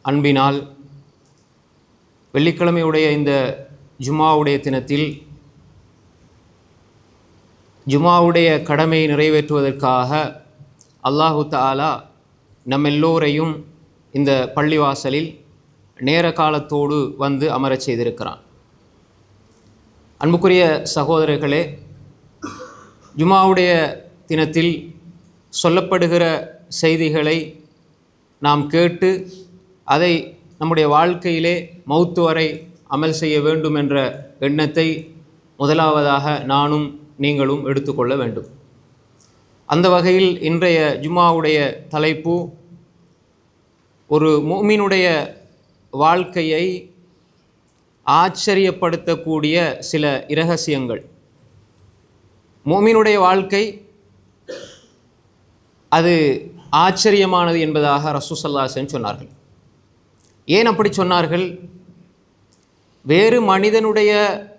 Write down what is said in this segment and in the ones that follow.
அன்பினால் வெள்ளிக்கிழமையுடைய இந்த ஜும்மாவுடைய தினத்தில் ஜும்மாவுடைய கடமையை நிறைவேற்றுவதற்காக அல்லாஹு தஆலா நம் எல்லோரையும் இந்த பள்ளிவாசலில் நேர காலத்தோடு வந்து அமரச் செய்திருக்கிறான். அன்புக்குரிய சகோதரர்களே, ஜும்மாவுடைய தினத்தில் சொல்லப்படுகிற செய்திகளை நாம் கேட்டு அதை நம்முடைய வாழ்க்கையிலே மௌத்து வரை அமல் செய்ய வேண்டும் என்ற எண்ணத்தை முதலாவதாக நானும் நீங்களும் எடுத்துக்கொள்ள வேண்டும். அந்த வகையில் இன்றைய ஜும்மாவுடைய தலைப்பு ஒரு முஃமினுடைய வாழ்க்கையை ஆச்சரியப்படுத்தக்கூடிய சில இரகசியங்கள். முஃமினுடைய வாழ்க்கை அது ஆச்சரியமானது என்பதாக ரசூல் ஸல்லல்லாஹு அலைஹி வஸல்லம் சொன்னார்கள். ஏன் அப்படி சொன்னார்கள்? வேறு மனிதனுடைய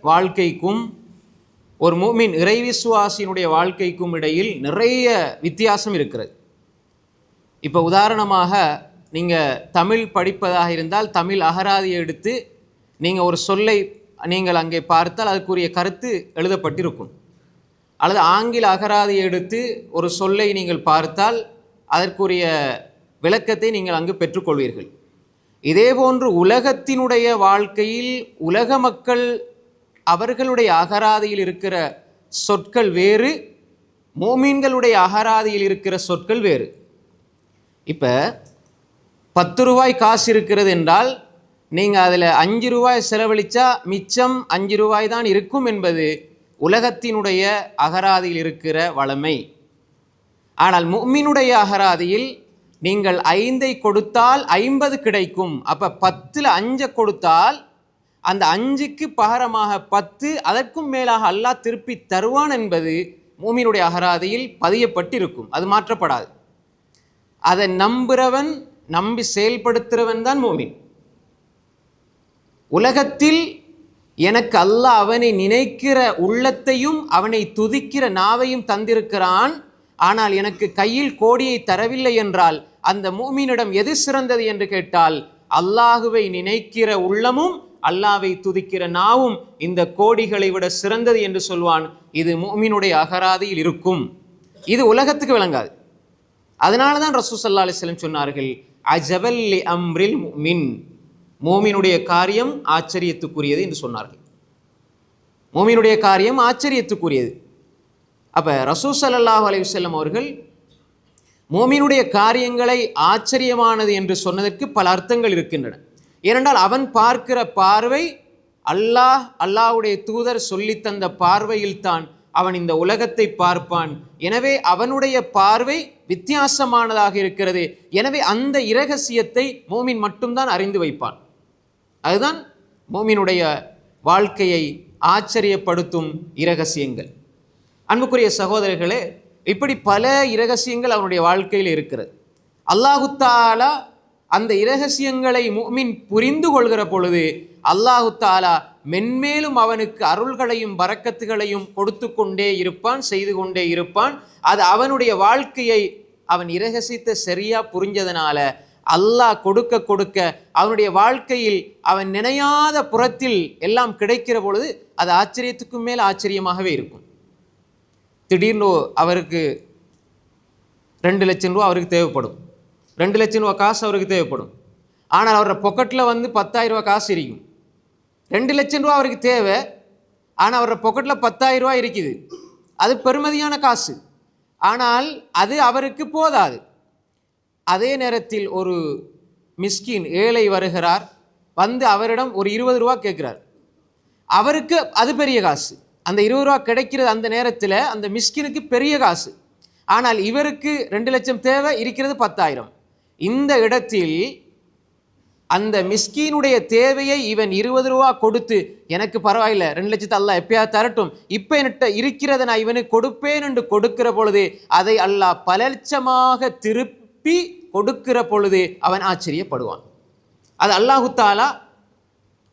வாழ்க்கைக்கும் ஒரு முஃமின் இறைவிசுவாசியினுடைய வாழ்க்கைக்கும் இடையில் நிறைய வித்தியாசம் இருக்கிறது. இப்போ உதாரணமாக நீங்கள் தமிழ் படிப்பதாக இருந்தால் தமிழ் அகராதியை எடுத்து நீங்கள் ஒரு சொல்லை நீங்கள் அங்கே பார்த்தால் அதுக்குரிய கருத்து எழுதப்பட்டிருக்கும். அல்லது ஆங்கில அகராதியை எடுத்து ஒரு சொல்லை நீங்கள் பார்த்தால் அதற்குரிய விளக்கத்தை நீங்கள் அங்கு பெற்றுக்கொள்வீர்கள். இதேபோன்று உலகத்தினுடைய வாழ்க்கையில் உலக மக்கள் அவர்களுடைய அகராதியில் இருக்கிற சொற்கள் வேறு, மோமீன்களுடைய அகராதியில் இருக்கிற சொற்கள் வேறு. இப்போ 10 ரூபாய் காசு இருக்கிறது என்றால் நீங்கள் அதில் 5 ரூபாய் செலவழித்தா மிச்சம் 5 ரூபாய் தான் இருக்கும் என்பது உலகத்தினுடைய அகராதியில் இருக்கிற வளமை. ஆனால் முஃமினுடைய அகராதியில் நீங்கள் 5ஐ கொடுத்தால் 50 கிடைக்கும். அப்போ 10ல் 5 கொடுத்தால் அந்த 5க்கு பகரமாக 10 அதற்கும் மேலாக அல்லாஹ் திருப்பி தருவான் என்பது முஃமினுடைய அகராதியில் பதியப்பட்டிருக்கும். அது மாற்றப்படாது. அதை நம்புகிறவன், நம்பி செயல்படுத்துகிறவன் தான் முஃமின். உலகத்தில் எனக்கு அல்லாஹ் அவனை நினைக்கிற உள்ளத்தையும் அவனை துதிக்கிற நாவையும் தந்திருக்கிறான். ஆனால் எனக்கு கையில் கோடியை தரவில்லை என்றால் அந்த முஃமினிடம் எது சிறந்தது என்று கேட்டால் அல்லாஹுவை நினைக்கிற உள்ளமும் அல்லாஹ்வை துதிக்கிற நாவும் இந்த கோடிகளை விட சிறந்தது என்று சொல்வான். இது முஃமினுடைய அகராதியில் இருக்கும். இது உலகத்துக்கு விளங்காது. அதனால தான் ரசூல் ஸல்லல்லாஹு அலைஹி வஸல்லம் சொன்னார்கள், அஜபல் லி அம்ரில் முஃமின், முஃமினுடைய காரியம் ஆச்சரியத்துக்குரியது என்று சொன்னார்கள். முஃமினுடைய காரியம் ஆச்சரியத்துக்குரியது. அப்போ ரசூல் ஸல்லல்லாஹு அலைஹி வஸல்லம் அவர்கள் முஃமினுடைய காரியங்களை ஆச்சரியமானது என்று சொன்னதற்கு பல அர்த்தங்கள் இருக்கின்றன. ஏனென்றால் அவன் பார்க்கிற பார்வை அல்லாஹ்வுடைய தூதர் சொல்லித்தந்த பார்வையில் தான் அவன் இந்த உலகத்தை பார்ப்பான். எனவே அவனுடைய பார்வை வித்தியாசமானதாக இருக்கிறது. எனவே அந்த இரகசியத்தை முஃமின் மட்டும்தான் அறிந்து வைப்பான். அதுதான் முஃமினுடைய வாழ்க்கையை ஆச்சரியப்படுத்தும் இரகசியங்கள். அன்புக்குரிய சகோதரர்களே, இப்படி பல இரகசியங்கள் அவனுடைய வாழ்க்கையில் இருக்கிறது. அல்லாஹு தஆலா அந்த இரகசியங்களை முஃமின் புரிந்து கொள்கிற பொழுது அல்லாஹு தஆலா மென்மேலும் அவனுக்கு அருள்களையும் பரக்கத்துகளையும் கொடுத்து கொண்டே இருப்பான், செய்து கொண்டே இருப்பான். அது அவனுடைய வாழ்க்கையை அவன் இரகசியத்தை சரியா புரிஞ்சதனால அல்லாஹ் கொடுக்க கொடுக்க அவனுடைய வாழ்க்கையில் அவன் நினையாத புறத்தில் எல்லாம் கிடைக்கிற பொழுது அது ஆச்சரியத்துக்கும் மேல் ஆச்சரியமாகவே இருக்கும். திடீர்னு அவருக்கு 2 லட்சம் ரூபா அவருக்கு தேவைப்படும். 2 லட்சம் ரூபா காசு அவருக்கு தேவைப்படும். ஆனால் அவரோட பொக்கெட்டில் 10,000 ரூபா காசு இருக்கும். 2 லட்சம் ரூபா அவருக்கு தேவை. ஆனால் அவரோட பொக்கெட்டில் 10,000 ரூபா இருக்குது. அது பெருமதியான காசு. ஆனால் அது அவருக்கு போதாது. அதே நேரத்தில் ஒரு மிஸ்கின் ஏழை வருகிறார். வந்து அவரிடம் ஒரு 20 ரூபா கேட்குறார். அவருக்கு அது பெரிய காசு. அந்த 20 ரூபா கிடைக்கிறது அந்த நேரத்தில் அந்த மிஸ்கினுக்கு பெரிய காசு. ஆனால் இவருக்கு 2 லட்சம் தேவை, இருக்கிறது 10,000. இந்த இடத்தில் அந்த மிஸ்கீனுடைய தேவையை இவன் 20 ரூபா கொடுத்து, எனக்கு பரவாயில்லை 2 லட்சத்தை அல்லாஹ் எப்பயாவது தரட்டும், இப்போ என்கிட்ட இருக்கிறத நான் இவனுக்கு கொடுப்பேன் என்று கொடுக்கிற பொழுது அதை அல்லாஹ் பல லட்சமாக திருப்பி கொடுக்கிற பொழுது அவன் ஆச்சரியப்படுவான். அது அல்லாஹு தஆலா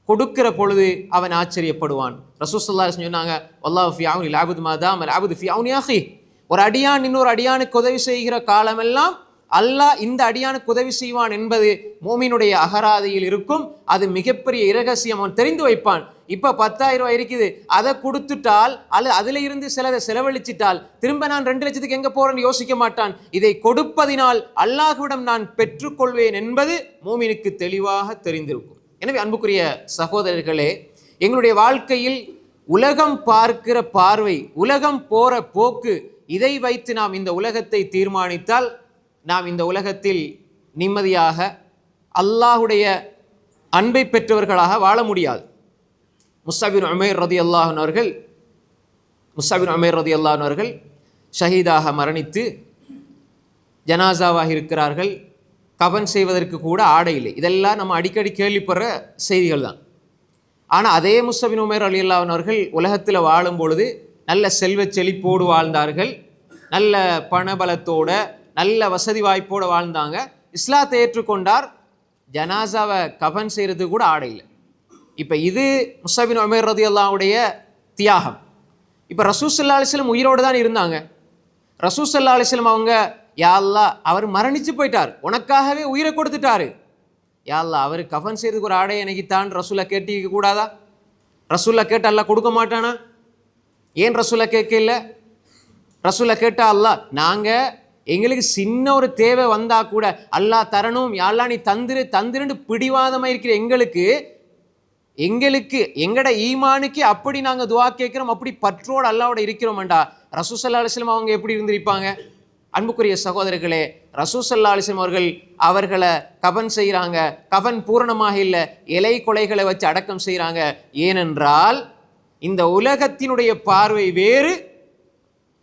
கொடுக்கிற பொழுது அவன் ஆச்சரியப்படுவான். ரசூல் ஸல்லல்லாஹு அலைஹி வஸல்லம் சொன்னாங்க, வல்லாஹு ஃபீ அவ்னில் அப்து மா தாமல் அப்து ஃபீ அவ்னி அஹி. ஒரு அடியான் இன்னொரு அடியானுக்கு உதவி செய்கிற காலமெல்லாம் அல்லாஹ் இந்த அடியானுக்கு உதவி செய்வான் என்பது மோமினுடைய அகராதியில் இருக்கும். அது மிகப்பெரிய இரகசியம், அவன் தெரிந்து வைப்பான். இப்போ 10,000 ரூபாய் இருக்குது, அதை கொடுத்துட்டால் அதில் இருந்து சிலதை செலவழிச்சிட்டால் திரும்ப நான் 2 லட்சத்துக்கு எங்கே போறேன்னு யோசிக்க மாட்டான். இதை கொடுப்பதினால் அல்லாஹ்விடம் நான் பெற்றுக்கொள்வேன் என்பது மோமினுக்கு தெளிவாக தெரிந்திருக்கும். எனவே அன்புக்குரிய சகோதரர்களே, எங்களுடைய வாழ்க்கையில் உலகம் பார்க்கிற பார்வை, உலகம் போற போக்கு, இதை வைத்து நாம் இந்த உலகத்தை தீர்மானித்தால் நாம் இந்த உலகத்தில் நிம்மதியாக அல்லாஹுடைய அன்பை பெற்றவர்களாக வாழ முடியாது. முஸ்அப் பின் உமைர் ரலியல்லாஹு அன்ஹு அவர்கள் ஷஹீதாக மரணித்து ஜனாசாவாக இருக்கிறார்கள். கஃன் செய்வதற்கு கூட ஆடை இல்லை. இதெல்லாம் நம்ம அடிக்கடி கேள்விப்படுற செய்திகள் தான். ஆனால் அதே முஸ்அப் பின் உமைர் ரலியல்லாஹு அன்ஹு அவர்கள் உலகத்தில் வாழும் பொழுது நல்ல செல்வ செழிப்போடு வாழ்ந்தார்கள், நல்ல பணபலத்தோட நல்ல வசதி வாய்ப்போடு வாழ்ந்தாங்க. இஸ்லாத்தை ஏற்றுக்கொண்டார், ஜனாசாவை கஃன் செய்கிறது கூட ஆடை இல்லை. இப்போ இது முஸ்அப் பின் உமைர் ரலியல்லாஹுடைய தியாகம். இப்போ ரசூல் ஸல்லல்லாஹு அலைஹி வஸல்லம் உயிரோடு தான் இருந்தாங்க. ரசூல் ஸல்லல்லாஹு அலைஹி வஸல்லம் அவங்க, யா அல்லாஹ் அவர் மரணிச்சு போயிட்டார், உனக்காகவே உயிரை கொடுத்துட்டாரு, யா அல்லாஹ் அவர் கஃன் செய்யறதுக்கு ஒரு ஆடை எனக்கு தான் ரசூலை கேட்டிக்க கூடாதா? ரசூலை கேட்ட அல்லாஹ் கொடுக்க மாட்டானா? ஏன் ரசூலை கேட்க இல்லை? ரசூலை கேட்டா அல்லாஹ், நாங்கள் எங்களுக்கு சின்ன ஒரு தேவை வந்தா கூட அல்லாஹ் தரணும், யா அல்லாஹ் நீ தந்துருன்னு பிடிவாதமாக இருக்கிற எங்களுக்கு எங்கட ஈமானுக்கு அப்படி நாங்கள் துவா கேட்குறோம், அப்படி பற்றோடு அல்லாவோட இருக்கிறோம்டா. ரசூல் ஸல்லல்லாஹு அலைஹி வஸல்லம் அவங்க எப்படி இருந்திருப்பாங்க? அன்புக்குரிய சகோதரர்களே, ரசூல் ஸல்லல்லாஹு அலைஹி வஸல்லம் அவர்களை கஃன் செய்கிறாங்க. கஃன் பூரணமாக இல்லை, இலை கொலைகளை வச்சு அடக்கம் செய்கிறாங்க. ஏனென்றால் இந்த உலகத்தினுடைய பார்வை வேறு,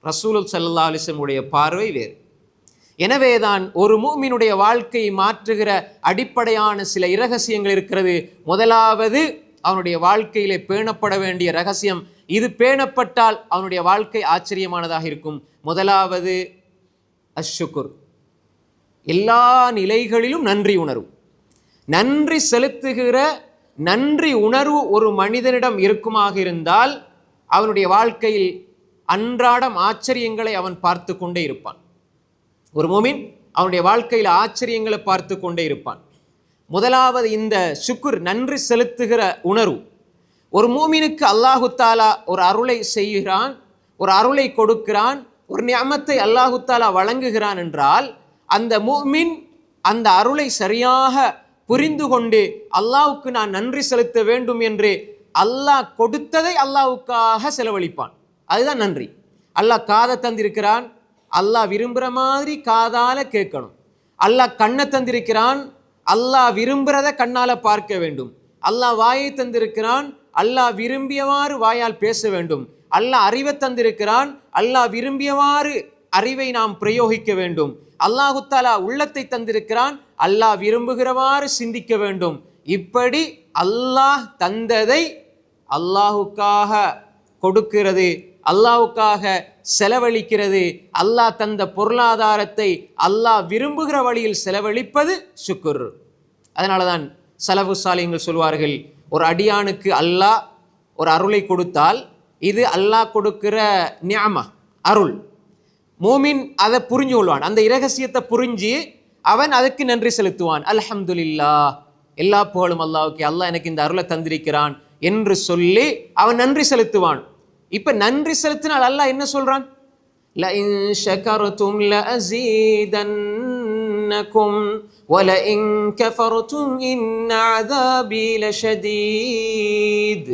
ரசூல் ஸல்லல்லாஹு அலைஹி வஸல்லம் உடைய பார்வை வேறு. எனவேதான் ஒரு மூமினுடைய வாழ்க்கையை மாற்றுகிற அடிப்படையான சில இரகசியங்கள் இருக்கிறது. முதலாவது, அவனுடைய வாழ்க்கையிலே பேணப்பட வேண்டிய ரகசியம், இது பேணப்பட்டால் அவனுடைய வாழ்க்கை ஆச்சரியமானதாக இருக்கும். முதலாவது அஷ்ஷுக்குர், எல்லா நிலைகளிலும் நன்றி உணர்வு. நன்றி செலுத்துகிற நன்றி உணர்வு ஒரு மனிதனிடம் இருக்குமாக இருந்தால் அவனுடைய வாழ்க்கையில் அன்றாடம் ஆச்சரியங்களை அவன் பார்த்து கொண்டே இருப்பான். ஒரு மோமின் அவனுடைய வாழ்க்கையில் ஆச்சரியங்களை பார்த்து கொண்டே இருப்பான். முதலாவது இந்த ஷுக்குர், நன்றி செலுத்துகிற உணர்வு. ஒரு மோமினுக்கு அல்லாஹு தாலா ஒரு அருளை செய்கிறான், ஒரு அருளை கொடுக்கிறான், ஒரு நிஅமத்தை அல்லாஹு தாலா வழங்குகிறான் என்றால் அந்த மோமின் அந்த அருளை சரியாக புரிந்து கொண்டு அல்லாஹ்வுக்கு நான் நன்றி செலுத்த வேண்டும் என்று அல்லாஹ் கொடுத்ததை அல்லாஹ்வுக்காக செலவழிப்பான். அதுதான் நன்றி. அல்லாஹ் காதை தந்திருக்கிறான், அல்லாஹ் விரும்புகிற மாதிரி காதால கேட்கணும். அல்லாஹ் கண்ணை தந்திருக்கிறான், அல்லாஹ் விரும்புகிறத கண்ணால பார்க்க வேண்டும். அல்லாஹ் வாயை தந்திருக்கிறான், அல்லாஹ் விரும்பியவாறு வாயால் பேச வேண்டும். அல்லாஹ் அறிவை தந்திருக்கிறான், அல்லாஹ் விரும்பியவாறு அறிவை நாம் பிரயோகிக்க வேண்டும். அல்லாஹு தஆலா உள்ளத்தை தந்திருக்கிறான், அல்லாஹ் விரும்புகிறவாறு சிந்திக்க வேண்டும். இப்படி அல்லாஹ் தந்ததை அல்லாஹுக்காக கொடுக்கிறது, அல்லாஹுக்காக செலவழிக்கிறது. அல்லாஹ் தந்த பொருளாதாரத்தை அல்லாஹ் விரும்புகிற வழியில் செலவழிப்பது ஷுக்குர். அதனால தான் சலஃபு சாலிஹீன்கள் சொல்வார்கள், ஒரு அடியானுக்கு அல்லாஹ் ஒரு அருளை கொடுத்தால் இது அல்லாஹ் கொடுக்கிற நிஅமா, அருள். மூமின் அதை புரிஞ்சு கொள்வான், அந்த இரகசியத்தை புரிஞ்சு அவன் அதுக்கு நன்றி செலுத்துவான். அல்ஹம்துலில்லாஹ், எல்லா புகழும் அல்லாஹ்வுக்கு, அல்லாஹ் எனக்கு இந்த அருளை தந்திருக்கிறான் என்று சொல்லி அவன் நன்றி செலுத்துவான். இப்ப நன்றி செலுத்தினால் அல்லாஹ் என்ன சொல்றான்? லஇன் ஷகர்தும் லஅஸீதன்னகும் வலஇன் கஃபர்தும் இன் அஸாபி லஷதீத்.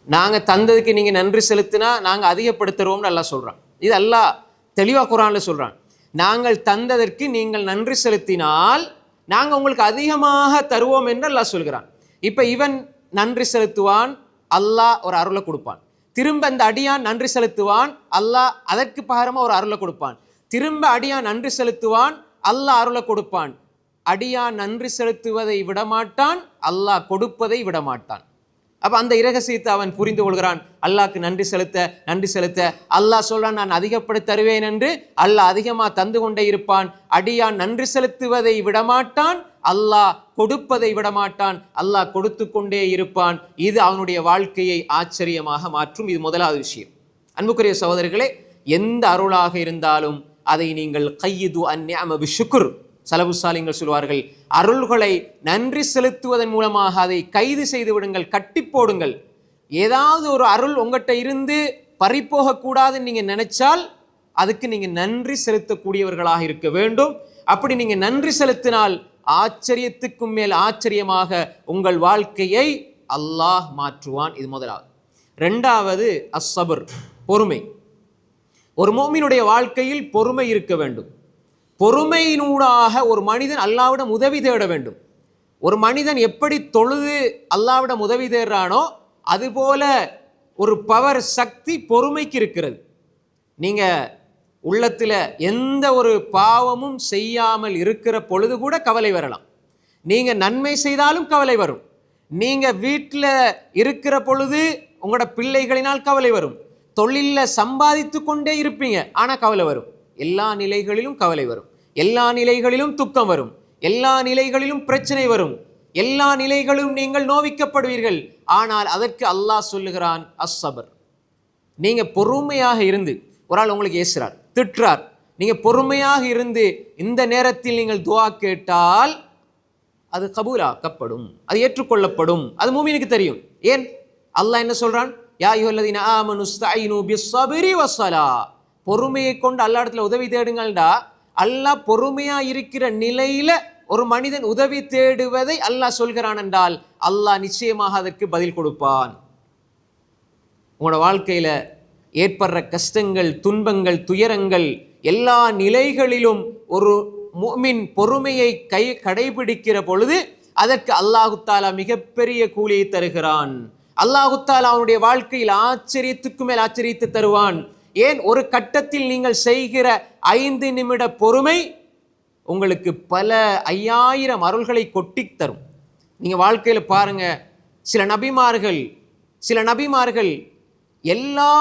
நாங்க தந்ததுக்கு நீங்க நன்றி செலுத்தினா நாங்க அதிகப்படுத்துறோம்னு அல்லாஹ் சொல்றான். இது அல்லாஹ் தெளிவா குர்ஆன்ல சொல்றான். நாங்கள் தந்ததற்கு நீங்கள் நன்றி செலுத்தினால் நாங்கள் உங்களுக்கு அதிகமாக தருவோம் என்று அல்லாஹ் சொல்கிறான். இப்போ இவன் நன்றி செலுத்துவான், அல்லாஹ் ஒரு அருளை கொடுப்பான். திரும்ப அந்த அடியான் நன்றி செலுத்துவான், அல்லாஹ் அதற்கு பகரமாக ஒரு அருளை கொடுப்பான். திரும்ப அடியான் நன்றி செலுத்துவான், அல்லாஹ் அருளை கொடுப்பான். அடியான் நன்றி செலுத்துவதை விடமாட்டான், அல்லாஹ் கொடுப்பதை விடமாட்டான். அப்போ அந்த இரகசியத்தை அவன் புரிந்து கொள்கிறான். அல்லாஹ்க்கு நன்றி செலுத்த அல்லாஹ் சொல்றான், நான் அதிகப்படுத்தி தருவேன் என்று. அல்லாஹ் அதிகமாக தந்து கொண்டே இருப்பான். அடியான் நன்றி செலுத்துவதை விடமாட்டான், அல்லாஹ் கொடுப்பதை விடமாட்டான். அல்லாஹ் கொடுத்து கொண்டே இருப்பான். இது அவனுடைய வாழ்க்கையை ஆச்சரியமாக மாற்றும். இது முதலாவது விஷயம். அன்புக்குரிய சகோதரர்களே, எந்த அருளாக இருந்தாலும் அதை நீங்கள் கையிது அந்நிஅம பிஷ்ஷுக்ர், சலபு சாலிங்கள் சொல்வார்கள், அருள்களை நன்றி செலுத்துவதன் மூலமாக அதை கைது செய்து விடுங்கள், கட்டி போடுங்கள். ஏதாவது ஒரு அருள் உங்கள்கிட்ட இருந்து பறிப்போகக்கூடாதுன்னு நீங்கள் நினைச்சால் அதுக்கு நீங்கள் நன்றி செலுத்தக்கூடியவர்களாக இருக்க வேண்டும். அப்படி நீங்கள் நன்றி செலுத்தினால் ஆச்சரியத்துக்கும் மேல் ஆச்சரியமாக உங்கள் வாழ்க்கையை அல்லாஹ் மாற்றுவான். இது முதலாவது. ரெண்டாவது அஸ்ஸபர், பொறுமை. ஒரு முஃமினுடைய வாழ்க்கையில் பொறுமை இருக்க வேண்டும். பொறுமையினூடாக ஒரு மனிதன் அல்லாஹ்விடம் உதவி தேட வேண்டும். ஒரு மனிதன் எப்படி தொழுது அல்லாஹ்விடம் உதவி தேடுறானோ அதுபோல ஒரு பவர், சக்தி பொறுமைக்கு இருக்கிறது. நீங்க உள்ளத்தில் எந்த ஒரு பாவமும் செய்யாமல் இருக்கிற பொழுது கூட கவலை வரலாம். நீங்க நன்மை செய்தாலும் கவலை வரும். நீங்க வீட்டில் இருக்கிற பொழுது உங்களோட பிள்ளைகளினால் கவலை வரும். தொழிலில் சம்பாதித்து கொண்டே இருப்பீங்க, ஆனால் கவலை வரும். எல்லா நிலைகளிலும் கவலை வரும். எல்லா நிலைகளிலும் துக்கம் வரும். எல்லா நிலைகளிலும் பிரச்சனை வரும். எல்லா நிலைகளும் நீங்கள் நோவிக்கப்படுவீர்கள். ஆனால் அதற்கு அல்லாஹ் சொல்லுகிறான் அஸ்ஸபர். நீங்க பொறுமையாக இருந்து, ஒரு ஆள் உங்களுக்கு ஏசுறார், திட்டுறார், நீங்க பொறுமையாக இருந்து இந்த நேரத்தில் நீங்கள் துஆ கேட்டால் அது கபூலாக்கப்படும், அது ஏற்றுக்கொள்ளப்படும். அது மூமினுக்கு தெரியும். ஏன் அல்லாஹ் என்ன சொல்றான்? யா அய்யுஹல்லதீன ஆமனு ஸ்தஈனு பிஸ்ஸப்ரி வஸ்ஸலா. பொறுமையை கொண்டு அல்லாஹ் இடத்துல உதவி தேடுங்கள்டா. அல்லாஹ் பொறுமையா இருக்கிற நிலையில ஒரு மனிதன் உதவி தேடுவதை அல்லாஹ் சொல்கிறான் என்றால் அல்லாஹ் நிச்சயமாக அதற்கு பதில் கொடுப்பான். உங்களோட வாழ்க்கையில ஏற்படுற கஷ்டங்கள், துன்பங்கள், துயரங்கள் எல்லா நிலைகளிலும் ஒரு முஃமின் பொறுமையை கடைபிடிக்கிற பொழுது அதற்கு அல்லாஹு தஆலா மிகப்பெரிய கூலியை தருகிறான். அல்லாஹு தஆலா அவனுடைய வாழ்க்கையில் ஆச்சரியத்துக்கு மேல் ஆச்சரியத்தை தருவான். ஏன்? ஒரு கட்டத்தில் நீங்கள் செய்கிற 5 நிமிட பொறுமை உங்களுக்கு பல 5000 அருள்களை கொட்டி தரும். நீங்க வாழ்க்கையில பாருங்க, சில நபிமார்கள் எல்லா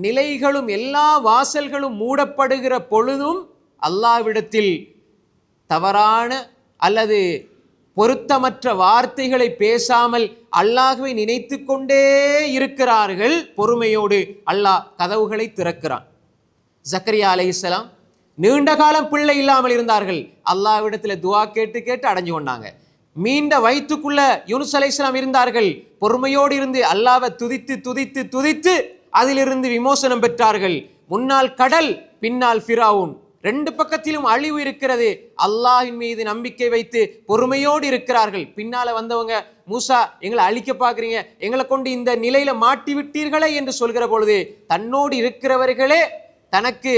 நிலைகளும் எல்லா வாசல்களும் மூடப்படுகிற பொழுதும் அல்லாஹ்விடத்தில் தவறான அல்லது பொருத்தமற்ற வார்த்தைகளை பேசாமல் அல்லாஹ்வை நினைத்து கொண்டே இருக்கிறார்கள். பொறுமையோடு அல்லாஹ் கதவுகளை திறக்கிறான். ஜக்கரியா அலைஹிஸ்ஸலாம் நீண்ட காலம் பிள்ளை இல்லாமல் இருந்தார்கள். அல்லாஹ்விடத்தில் துஆ கேட்டு கேட்டு அடைஞ்சு கொண்டாங்க. மீண்ட வயிற்றுக்குள்ள யூனுஸ் அலைஹிஸ்ஸலாம் இருந்தார்கள். பொறுமையோடு இருந்து அல்லாஹ்வை துதித்து துதித்து துதித்து அதிலிருந்து விமோசனம் பெற்றார்கள். முன்னால் கடல், பின்னால் ஃபிரௌன், 2 பக்கத்திலும் அழிவு இருக்கிறது. அல்லாஹ்வின் மீது நம்பிக்கை வைத்து பொறுமையோடு இருக்கிறார்கள். பின்னால வந்தவங்க, மூசா எங்களை அழிக்க பார்க்குறீங்க, எங்களை கொண்டு இந்த நிலையில மாட்டி விட்டீர்களே என்று சொல்கிற பொழுது தன்னோடு இருக்கிறவர்களே தனக்கு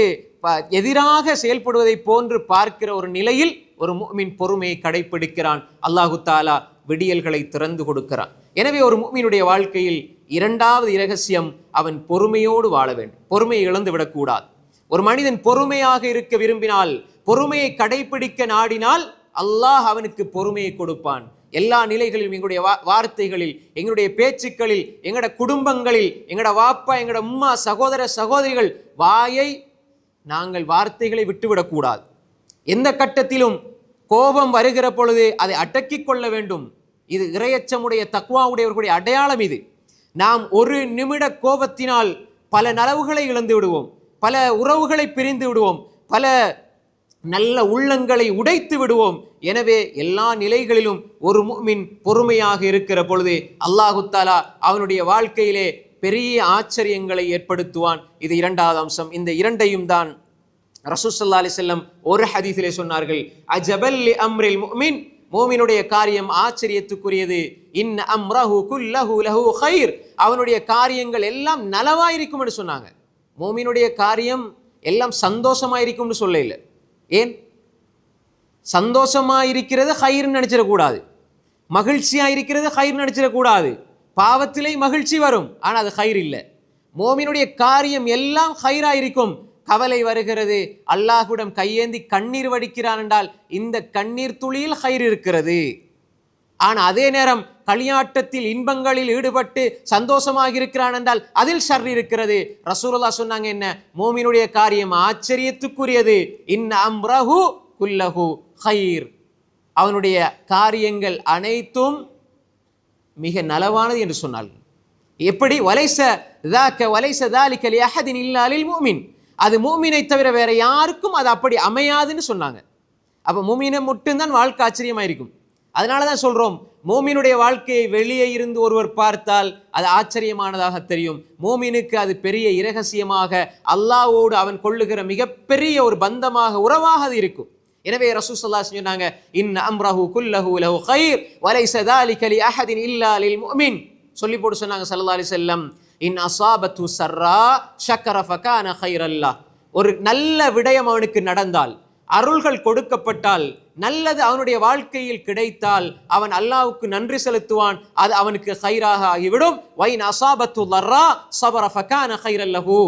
எதிராக செயல்படுவதை போன்று பார்க்கிற ஒரு நிலையில் ஒரு முஃமின் பொறுமையை கடைபிடிக்கிறான். அல்லாஹு தஆலா விடியல்களை திறந்து கொடுக்கிறான். எனவே ஒரு முஃமினுடைய வாழ்க்கையில் 2வது இரகசியம், அவன் பொறுமையோடு வாழ வேண்டும். பொறுமையை இழந்து விடக்கூடாது. ஒரு மனிதன் பொறுமையாக இருக்க விரும்பினால், பொறுமையை கடைபிடிக்க நாடினால் அல்லாஹ் அவனுக்கு பொறுமையை கொடுப்பான். எல்லா நிலைகளிலும், எங்களுடைய வார்த்தைகளில், எங்களுடைய பேச்சுக்களில், எங்களோட குடும்பங்களில், எங்களோட வாப்பா, எங்களோட உம்மா, சகோதர சகோதரிகள் வாயை நாங்கள் வார்த்தைகளை விட்டுவிடக்கூடாது. எந்த கட்டத்திலும் கோபம் வருகிற பொழுது அதை அடக்கிக் கொள்ள வேண்டும். இது இறையச்சமுடைய தக்வாவுடையவர்களுடைய அடையாளம். இது நாம் ஒரு நிமிட கோபத்தினால் பல நலவுகளை இழந்து விடுவோம், பல உறவுகளை பிரிந்து விடுவோம், பல நல்ல உள்ளங்களை உடைத்து விடுவோம். எனவே எல்லா நிலைகளிலும் ஒரு முஃமின் பொறுமையாக இருக்கிற பொழுது அல்லாஹு தஆலா அவனுடைய வாழ்க்கையிலே பெரிய ஆச்சரியங்களை ஏற்படுத்துவான். இது 2வது அம்சம். இந்த 2ஐயும் தான் ரசூல் ஸல்லல்லாஹு அலைஹி வஸல்லம் ஒரு ஹதீஸிலே சொன்னார்கள், அஜபல் லி அம்ரில் முஃமின், மோமினுடைய காரியம் ஆச்சரியத்துக்குரியது. இன் அம்ரஹு குல்லஹு லஹு கைர், அவனுடைய காரியங்கள் எல்லாம் நலவாயிருக்கும் என்று சொன்னாங்க. மோமினுடைய காரியம் எல்லாம் சந்தோஷமாயிருக்கும்னு சொல்ல இல்லை. ஏன்? சந்தோஷமாயிருக்கிறது ஹைர்னு நினைச்சிடக்கூடாது, மகிழ்ச்சியாயிருக்கிறது ஹைர்னு நினைச்சிடக்கூடாது. பாவத்திலே மகிழ்ச்சி வரும், ஆனால் அது ஹைர் இல்லை. மோமினுடைய காரியம் எல்லாம் ஹைராயிருக்கும். கவலை வருகிறது, அல்லாஹ்விடம் கையேந்தி கண்ணீர் வடிக்கிறான் என்றால் இந்த கண்ணீர் துளியில் ஹைர் இருக்கிறது. ஆனால் அதே நேரம் களியாட்டத்தில் இன்பங்களில் ஈடுபட்டு சந்தோஷமாக இருக்கிறான் என்றால் அதில் ஷர் இருக்கிறது. ரசூலுல்லாஹ் சொன்னாங்க என்ன? மோமினுடைய காரியம் ஆச்சரியத்துக்குரியது. இன் அம்ரஹு குல்லஹு ஹைர், அவனுடைய காரியங்கள் அனைத்தும் மிக நலவானது என்று சொன்னார்கள். எப்படி? வலைஸ ذاك وليس ذلك لأحد إلا للمؤمن, அது முஃமினை தவிர வேற யாருக்கும் அது அப்படி அமையாதுன்னு சொன்னாங்க. அப்போ மூமினை மட்டும்தான் வாழ்க்கை ஆச்சரியமாக இருக்கும். அதனால தான் சொல்கிறோம், மூமினுடைய வாழ்க்கையை வெளியே இருந்து ஒருவர் பார்த்தால் அது ஆச்சரியமானதாக தெரியும். மூமினுக்கு அது பெரிய இரகசியமாக அல்லாஹ்வோடு அவன் கொள்ளுகிற மிகப்பெரிய ஒரு பந்தமாக உறவாக அது இருக்கும். எனவே ரசூல் ஸல்லல்லாஹு அலைஹி வஸல்லம் சொன்னாங்க, இன் அம்ரஹு குல்லஹு லஹு கைர் வலைஸ ذلك لأحد إلا للمؤمن. சொல்லி போட்டு சொன்னாங்க ஸல்லல்லாஹு அலைஹி வஸல்லம், இன் அஸாபத்து ஸர்ரா ஷக்கர ஃபகான கைரல்லாஹ். ஒரு நல்ல விடயம் அவனுக்கு நடந்தால், அருள்கள் கொடுக்கப்பட்டால், நல்லது அவனுடைய வாழ்க்கையில் கிடைத்தால் அவன் அல்லாஹ்வுக்கு நன்றி செலுத்துவான், அது அவனுக்கு கைராக ஆகிவிடும். வைன் அஸாபத்து ضرா ஸபர ஃபகான கைரல்லஹு.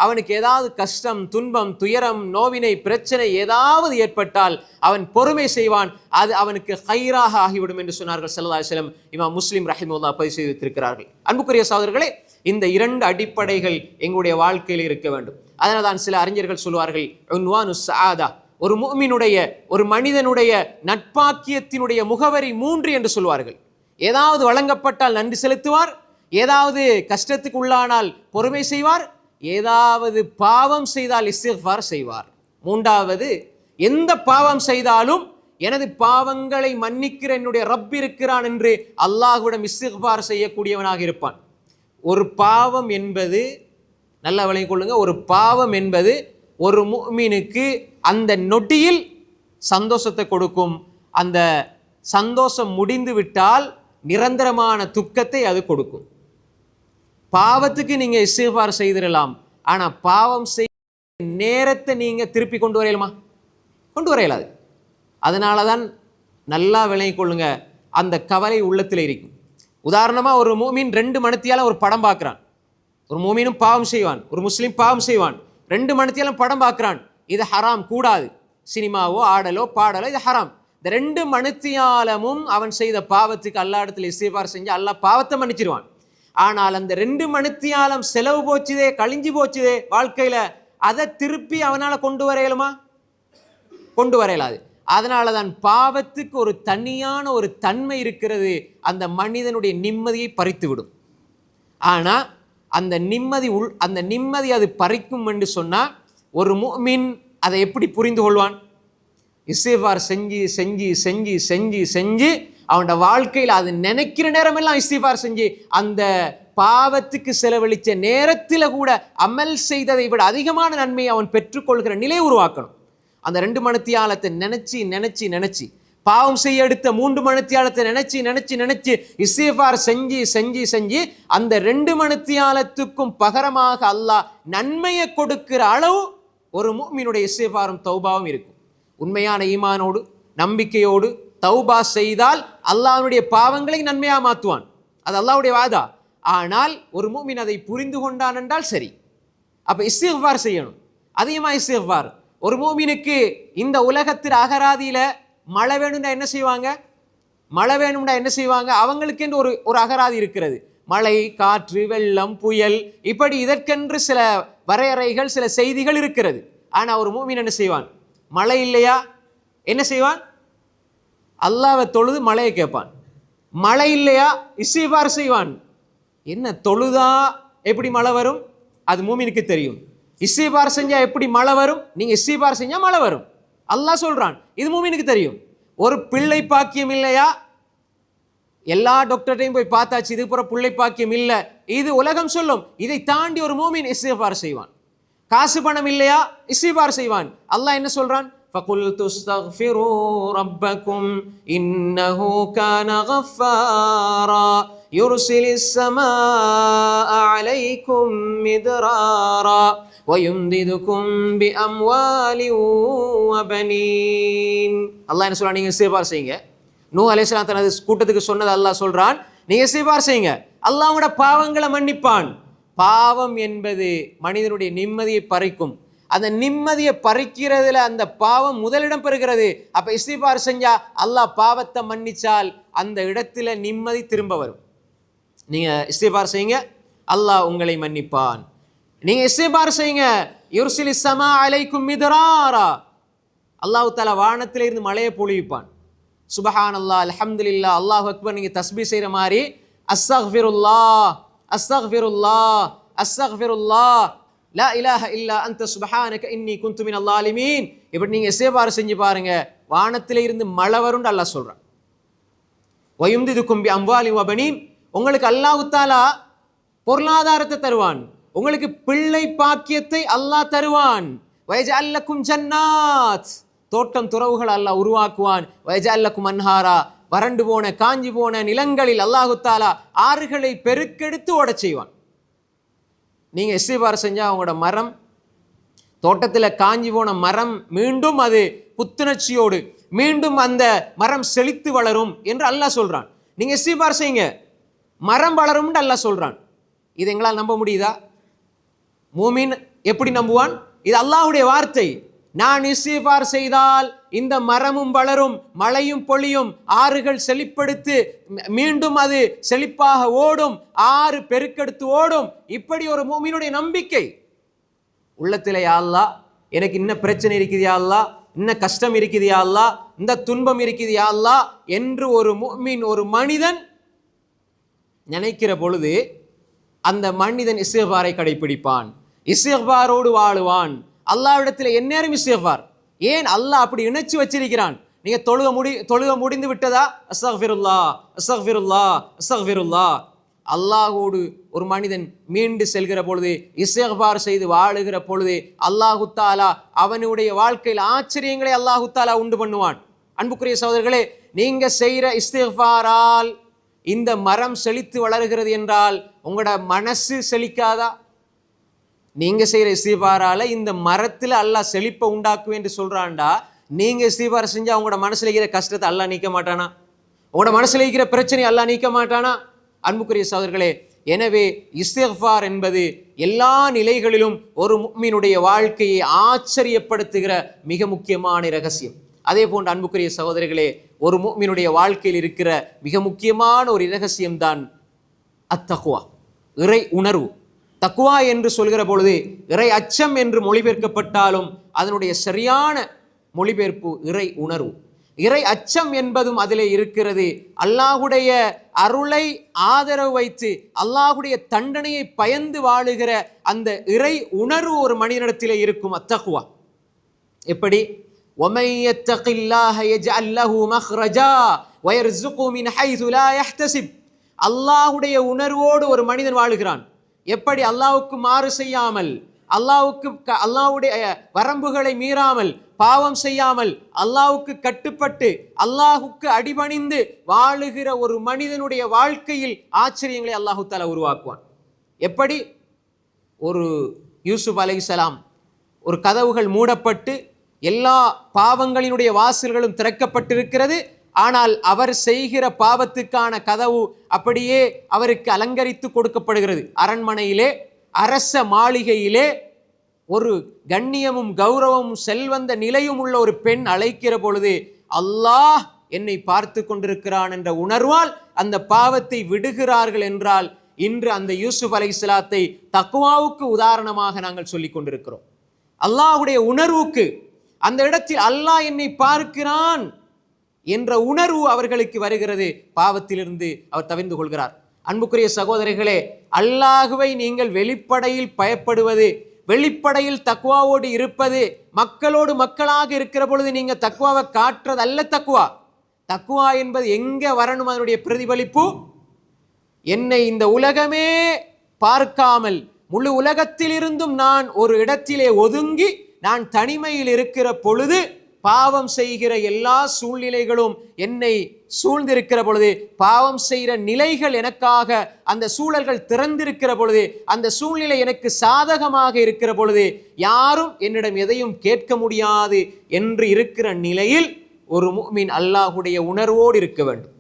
அவனுக்கு ஏதாவது கஷ்டம், துன்பம், துயரம், நோவினை, பிரச்சனை ஏதாவது ஏற்பட்டால் அவன் பொறுமை செய்வான், அது அவனுக்கு கைராக ஆகிவிடும் என்று சொன்னார்கள் ஸல்லல்லாஹு அலைஹி வஸல்லம். இமாம் முஸ்லிம் ரஹிமஹுல்லாஹ் பதிவு செய்திருக்கிறார்கள். அன்புக்குரிய சகோதரர்களே, இந்த இரண்டு அடிப்படைகள் எங்களுடைய வாழ்க்கையில் இருக்க வேண்டும். அதனால் தான் சில அறிஞர்கள் சொல்வார்கள், உன்வானு ஸஆதா, ஒரு முஃமினுடைய, ஒரு மனிதனுடைய நட்பாக்கியத்தினுடைய முகவரி 3 என்று சொல்வார்கள். ஏதாவது வழங்கப்பட்டால் நன்றி செலுத்துவார், ஏதாவது கஷ்டத்துக்கு உள்ளானால் பொறுமை செய்வார், ஏதாவது பாவம் செய்தால் இஸ்திக்ஃபார் செய்வார். 3வது, எந்த பாவம் செய்தாலும் எனது பாவங்களை மன்னிக்கிற என்னுடைய ரப் இருக்கிறான் என்று அல்லாஹ்விடம் இஸ்திக்ஃபார் செய்யக்கூடியவனாக இருப்பான். ஒரு பாவம் என்பது, நல்லா விளங்கிக் கொள்ளுங்க, ஒரு பாவம் என்பது ஒரு முஃமினுக்கு அந்த நொடியில் சந்தோஷத்தை கொடுக்கும். அந்த சந்தோஷம் முடிந்து விட்டால் நிரந்தரமான துக்கத்தை அது கொடுக்கும். பாவத்துக்கு நீங்க இஸ்திக்ஃபார் செய்திடலாம், ஆனா பாவம் செய்ய நேரத்தை நீங்க திருப்பி கொண்டு வரையலாமா? கொண்டு வர இயலாது. அதனால தான் நல்லா விளங்கிக் கொள்ளுங்க, அந்த கவலை உள்ளத்தில் இருக்கும். உதாரணமா, ஒரு மூமின் 2 மணித்தியால ஒரு படம் பார்க்கிறான். ஒரு மூமினும் பாவம் செய்வான், ஒரு முஸ்லீம் பாவம் செய்வான். 2 மணித்தியாலும் படம் பார்க்கிறான். இது ஹராம், கூடாது. சினிமாவோ ஆடலோ பாடலோ இது ஹராம். இந்த 2 மணித்தியாலமும் அவன் செய்த பாவத்துக்கு அல்லாஹ் இடத்துல இஸ்திக்ஃபார் செஞ்சு அல்லாஹ் பாவத்தை மன்னிச்சிருவான். ஆனால் அந்த 2 மணித்தியாலம் செலவு போச்சுதே, கழிஞ்சு போச்சுதே வாழ்க்கையில, அதை திருப்பி அவனால கொண்டு வரையலுமா? கொண்டு வரையலாது. அதனால தான் பாவத்துக்கு ஒரு தனியான ஒரு தன்மை இருக்கிறது, அந்த மனிதனுடைய நிம்மதியை பறித்து விடும். ஆனா அந்த நிம்மதி அது பறிக்கும் என்று சொன்னா, ஒரு முஃமின் அதை எப்படி புரிந்து கொள்வான்? இஸ்திக்ஃபார் செஞ்சு செஞ்சு செஞ்சு செஞ்சு செஞ்சு அவனோட வாழ்க்கையில் அது நினைக்கிற நேரமெல்லாம் இஸ்திக்ஃபார் செஞ்சு அந்த பாவத்துக்கு செலவழித்த நேரத்தில் கூட அமல் செய்ததை விட அதிகமான நன்மையை அவன் பெற்றுக்கொள்கிற நிலையை உருவாக்கணும். அந்த 2 மணித்தியாலத்தை நினைச்சு நினைச்சு நினைச்சு, பாவம் செய்ய எடுத்த 3 மணித்தியாலத்தை நினைச்சு நினைச்சு நினைச்சு இஸ்திக்ஃபார் செஞ்சு செஞ்சு செஞ்சு அந்த 2 மணித்தியாலத்துக்கும் பகரமாக அல்லாஹ் நன்மையை கொடுக்கிற அளவு ஒரு முஃமினுடைய இஸ்திக்ஃபாரும் தௌபாவும் இருக்கும். உண்மையான ஈமானோடு நம்பிக்கையோடு தௌபா செய்தால் அல்லாஹ்வுடைய பாவங்களை நன்மையாக மாற்றுவான். அது அல்லாஹ்வுடைய வாதா. ஆனால் ஒரு முஃமின் அதை புரிந்து கொண்டான் என்றால் சரி. அப்ப இஸ்திக்ஃபார் செய்யணும், அதிகமா இஸ்திக்ஃபார். ஒரு முஃமினுக்கு இந்த உலகத்தில் அகராதியில மழை வேணும்னா என்ன செய்வாங்க? மழை வேணும்னா என்ன செய்வாங்க? அவங்களுக்கு என்று ஒரு அகராதி இருக்கிறது. மழை, காற்று, வெள்ளம், புயல், இப்படி இதற்கென்று சில வரையறைகள், சில செய்திகள் இருக்கிறது. ஆனா ஒரு முஃமின் என்ன செய்வான்? மழை இல்லையா என்ன செய்வான்? அல்லாஹ்வை தொழுது மழையை கேட்பான். மழை இல்லையா இஸ்திக்ஃபார் செய்வான். என்ன தொழுதா எப்படி மழை வரும்? அது மூமினுக்கு தெரியும். இஸ்திக்ஃபார் செஞ்சா எப்படி மழை வரும்? நீங்க இஸ்திக்ஃபார் செஞ்சா மழை வரும். அல்லாஹ் சொல்றான், இது மூமினுக்கு தெரியும். ஒரு பிள்ளை பாக்கியம் இல்லையா? எல்லா டாக்டர்டையும் போய் பார்த்தாச்சு, இதுக்கு பிறகு பிள்ளை பாக்கியம் இல்லை, இது உலகம் சொல்லும். இதை தாண்டி ஒரு மூமின் இஸ்திக்ஃபார் செய்வான். காசு பணம் இல்லையா? இஸ்திக்ஃபார் செய்வான். அல்லாஹ் என்ன சொல்றான்? فَقُلْتُ اسْتَغْفِرُوا رَبَّكُمْ إِنَّهُ كَانَ غَفَّارًا يُرْسِلِ السَّمَاءَ عَلَيْكُمْ مِدْرَارًا وَيُمْدِدُكُمْ بِأَمْوَالٍ وَبَنِينَ. அல்லாஹ் என்ன சொல்றான்? நீங்க இஸ்திக்ஃபார் செய்யுங்க. நூஹ் அலைஹிஸ்ஸலாம் தனது கூட்டத்துக்கு சொன்னது அல்லாஹ் சொல்றான், நீங்க இஸ்திக்ஃபார் செய்யுங்க, அல்லாஹ் உங்களோட பாவங்களை மன்னிப்பான். பாவம் என்பது மனிதனுடைய நிம்மதியை பறிக்கும். அந்த நிம்மதியை பறிக்கிறதுல அந்த பாவம் முதலிடம் பெறுகிறது. அப்ப இஸ்திக்ஃபார் செஞ்சா அல்லாஹ் பாவத்தை மன்னிச்சால் அந்த இடத்துல நிம்மதி திரும்ப வரும். நீங்க இஸ்திக்ஃபார் செய்யுங்க, அல்லாஹ் உங்களை மன்னிப்பான். நீங்க இஸ்திக்ஃபார் செய்யுங்க, யுர்சிலி ஸமா அலைக்கும் மித்ராரா, அல்லாஹ் தஆலா வானத்திலே இருந்து மழையை பொழிவிப்பான். சுப்ஹானல்லாஹ், அல்ஹம்துலில்லாஹ், அல்லாஹு அக்பர் நீங்க தஸ்பீஹ் செய்யற மாதிரி அஸ்தக்ஃபிருல்லாஹ் அஸ்தக்ஃபிருல்லாஹ் அஸ்தக்ஃபிருல்லாஹ் லா இலாஹ இல்லா அன்த சுப்ஹானக இன்னி குன்து மினல் ஸாலிமீன். இப்படி நீங்க இஸ்திக்ஃபார் செஞ்சு பாருங்க, வானத்திலே இருந்து மழை வரும்னு அல்லாஹ் சொல்றான். வயும்திதுக்கும் பி அம்வாலி வ பனீன், உங்களுக்கு அல்லாஹ் தஆலா பொருளாதாரத்தை தருவான், உங்களுக்கு பிள்ளை பாக்கியத்தை அல்லாஹ் தருவான். வயஜஅல் லக்கும் ஜன்னாத், தோட்டம் துறவுகள் அல்லாஹ் உருவாக்குவான். வயஜஅல் லக்கும் அன்ஹாரா, வறண்டு போன காஞ்சி போன நிலங்களில் அல்லாஹ் தஆலா ஆறுகளை பெருக்கெடுத்து ஓடச் செய்வான். நீங்க இஸ்திக்ஃபார் செஞ்சா உங்களோட மரம், தோட்டத்தில் காஞ்சி போன மரம் மீண்டும் அது புத்துணர்ச்சியோடு மீண்டும் அந்த மரம் செழித்து வளரும் என்று அல்லாஹ் சொல்றான். நீங்க இஸ்திக்ஃபார் செய்யுங்க, மரம் வளரும் அல்லாஹ் சொல்றான். இது எங்களால் நம்ப முடியுதா? மூமின் எப்படி நம்புவான்? இது அல்லாஹ்வுடைய வார்த்தை. நான் இஸ்திக்ஃபார் செய்தால் இந்த மரமும் வளரும், மழையும் பொழியும், ஆறுகள் செழிப்படுத்து மீண்டும் அது செழிப்பாக ஓடும், ஆறு பெருக்கெடுத்து ஓடும். இப்படி ஒரு மூமினுடைய நம்பிக்கை உள்ளத்திலே, யா அல்லாஹ் எனக்கு இன்ன பிரச்சனை இருக்குது, யா அல்லாஹ் இன்ன கஷ்டம் இருக்குது, யா அல்லாஹ் இந்த துன்பம் இருக்குது, யா அல்லாஹ் என்று ஒரு முஃமின், ஒரு மனிதன் நினைக்கிற பொழுது அந்த மனிதன் இஸ்திக்ஃபாரை கடைபிடிப்பான், இஸ்திக்ஃபாரோடு வாழுவான். அல்லாஹ்விடத்தில் எந்நேரம் இஸ்திக்ஃபார். ஏன் அல்லாஹ் அப்படி இணைச்சு வச்சிருக்கிறான்? நீங்க தொழுக முடிந்து விட்டதா, அஸ்தக்ஃபிருல்லாஹ் அஸ்தக்ஃபிருல்லாஹ் அஸ்தக்ஃபிருல்லாஹ். அல்லாஹோடு ஒரு மனிதன் மீண்டு செல்கிற பொழுது, இஸ்திக்ஃபார் செய்து வாழுகிற பொழுது, அல்லாஹு தஆலா அவனுடைய வாழ்க்கையில் ஆச்சரியங்களை அல்லாஹு தஆலா உண்டு பண்ணுவான். அன்புக்குரிய சகோதரர்களே, நீங்க செய்கிற இஸ்திக்ஃபாரால் இந்த மரம் செழித்து வளர்கிறது என்றால் உங்களோட மனசு செழிக்காதா? நீங்க செய்யற இஸ்திக்ஃபாரால இந்த மரத்துல அல்லாஹ் செழிப்பை உண்டாக்குவேன் என்று சொல்றான்டா, நீங்க இஸ்திக்ஃபார் செஞ்சா உங்களோட மனசுல இருக்கிற கஷ்டத்தை அல்லாஹ் நீக்க மாட்டானா? உங்களோட மனசுல இருக்கிற பிரச்சனை அல்லாஹ் நீக்க மாட்டானா? அன்புக்குரிய சகோதரர்களே, எனவே இஸ்திக்ஃபார் என்பது எல்லா நிலைகளிலும் ஒரு முஃமினுடைய வாழ்க்கையை ஆச்சரியப்படுத்துகிற மிக முக்கியமான இரகசியம். அதே போன்று அன்புக்குரிய சகோதரர்களே, ஒரு முஃமினுடைய வாழ்க்கையில் இருக்கிற மிக முக்கியமான ஒரு இரகசியம் தான் அத்தக்வா, இறை உணர்வு. தக்வா என்று சொல்கிற பொழுது இறை அச்சம் என்று மொழிபெயர்க்கப்பட்டாலும் அதனுடைய சரியான மொழிபெயர்ப்பு இறை உணர்வு. இறை அச்சம் என்பதும் அதிலே இருக்கிறது. அல்லாஹ்வுடைய அருளை ஆதரவு வைத்து அல்லாஹ்வுடைய தண்டனையை பயந்து வாழுகிற அந்த இறை உணர்வு ஒரு மனிதனிடத்திலே இருக்கும். அத்தக்வா எப்படி? وَمَن يَتَّقِ اللَّهَ يَجْعَل لَّهُ مَخْرَجًا وَيَرْزُقْهُ مِنْ حَيْثُ لَا يَحْتَسِبُ. அல்லாஹ்வுடைய உணர்வோடு ஒரு மனிதன் வாழுகிறான். எப்படி? அல்லாஹ்வுக்கு மாறு செய்யாமல், அல்லாஹ்வுடைய வரம்புகளை மீறாமல், பாவம் செய்யாமல், அல்லாஹ்வுக்கு கட்டுப்பட்டு அல்லாஹ்வுக்கு அடிபணிந்து வாழுகிற ஒரு மனிதனுடைய வாழ்க்கையில் ஆச்சரியங்களை அல்லாஹ் தஆலா உருவாக்குவான். எப்படி? ஒரு யூசுப் அலைஹிஸ்ஸலாம், ஒரு கதவுகள் மூடப்பட்டு எல்லா பாவங்களினுடைய வாசல்களும் திறக்கப்பட்டிருக்கிறது. ஆனால் அவர் செய்கிற பாவத்துக்கான கதவு அப்படியே அவருக்கு அலங்கரித்து கொடுக்கப்படுகிறது. அரண்மனையிலே, அரச மாளிகையிலே ஒரு கண்ணியமும் கௌரவமும் செல்வந்த நிலையும் உள்ள ஒரு பெண் அழைக்கிற பொழுது அல்லாஹ் என்னை பார்த்து கொண்டிருக்கிறான் என்ற உணர்வால் அந்த பாவத்தை விடுகிறார்கள் என்றால், இன்று அந்த யூசுப் அலைஹிஸ்ஸலாத்தை தக்வாவுக்கு உதாரணமாக நாங்கள் சொல்லிக் கொண்டிருக்கிறோம். அல்லாஹ்வுடைய உணர்வுக்கு, அந்த இடத்தில் அல்லாஹ் என்னை பார்க்கிறான் என்ற உணர்வு அவர்களுக்கு வருகிறது. பாவத்திலிருந்து அவர் தவிர்ந்து கொள்கிறார். அன்புக்குரிய சகோதரர்களே, அல்லாஹுவை நீங்கள் வெளிப்படையில் பயப்படுவது, வெளிப்படையில் தக்வாவோடு இருப்பது, மக்களோடு மக்களாக இருக்கிற பொழுது நீங்க தக்வாவை காட்டுறது அல்ல. தக்வா என்பது எங்க வரணும்? அதனுடைய பிரதிபலிப்பு, என்னை இந்த உலகமே பார்க்காமல் முழு உலகத்திலிருந்தும் நான் ஒரு இடத்திலே ஒதுங்கி நான் தனிமையில் இருக்கிற பொழுது, பாவம் செய்கிற எல்லா சூழ்நிலைகளும் என்னை சூழ்ந்திருக்கிற பொழுது, பாவம் செய்கிற நிலைகள் எனக்காக அந்த சூழல்கள் திறந்திருக்கிற பொழுது, அந்த சூழ்நிலை எனக்கு சாதகமாக இருக்கிற பொழுது, யாரும் என்னிடம் எதையும் கேட்க முடியாது என்று இருக்கிற நிலையில் ஒரு முஃமின் அல்லாஹ்வுடைய உணர்வோடு இருக்க வேண்டும்.